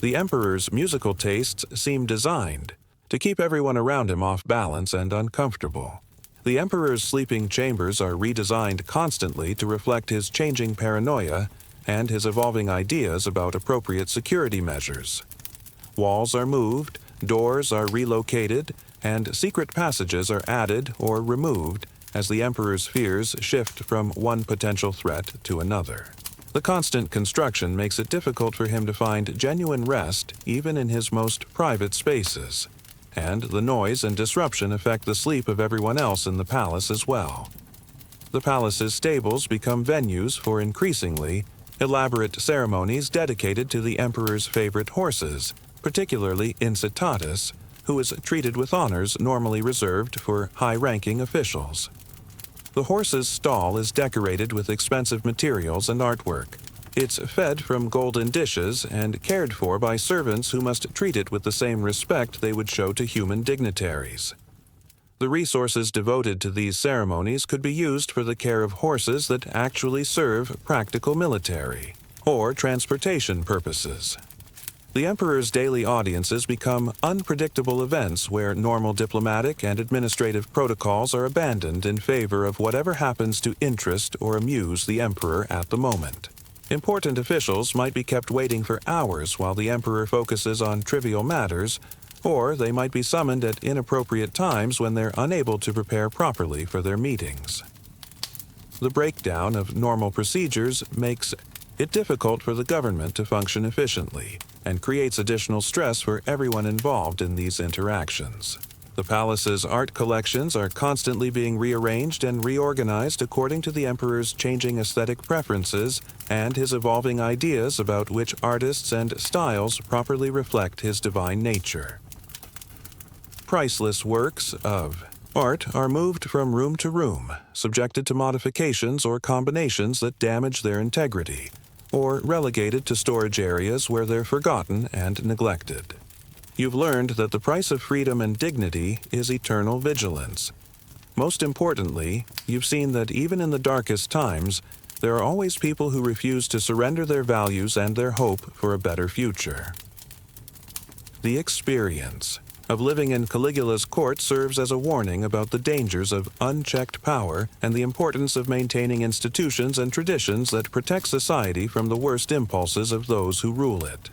The emperor's musical tastes seem designed to keep everyone around him off balance and uncomfortable. The emperor's sleeping chambers are redesigned constantly to reflect his changing paranoia and his evolving ideas about appropriate security measures. Walls are moved, doors are relocated, and secret passages are added or removed as the emperor's fears shift from one potential threat to another. The constant construction makes it difficult for him to find genuine rest even in his most private spaces, and the noise and disruption affect the sleep of everyone else in the palace as well. The palace's stables become venues for increasingly elaborate ceremonies dedicated to the emperor's favorite horses, particularly Incitatus, who is treated with honors normally reserved for high-ranking officials. The horse's stall is decorated with expensive materials and artwork. It's fed from golden dishes and cared for by servants who must treat it with the same respect they would show to human dignitaries. The resources devoted to these ceremonies could be used for the care of horses that actually serve practical military or transportation purposes. The emperor's daily audiences become unpredictable events where normal diplomatic and administrative protocols are abandoned in favor of whatever happens to interest or amuse the emperor at the moment. Important officials might be kept waiting for hours while the emperor focuses on trivial matters, or they might be summoned at inappropriate times when they're unable to prepare properly for their meetings. The breakdown of normal procedures makes it difficult for the government to function efficiently and creates additional stress for everyone involved in these interactions. The palace's art collections are constantly being rearranged and reorganized according to the emperor's changing aesthetic preferences and his evolving ideas about which artists and styles properly reflect his divine nature. Priceless works of art are moved from room to room, subjected to modifications or combinations that damage their integrity, or relegated to storage areas where they're forgotten and neglected. You've learned that the price of freedom and dignity is eternal vigilance. Most importantly, you've seen that even in the darkest times, there are always people who refuse to surrender their values and their hope for a better future. The experience of living in Caligula's court serves as a warning about the dangers of unchecked power and the importance of maintaining institutions and traditions that protect society from the worst impulses of those who rule it.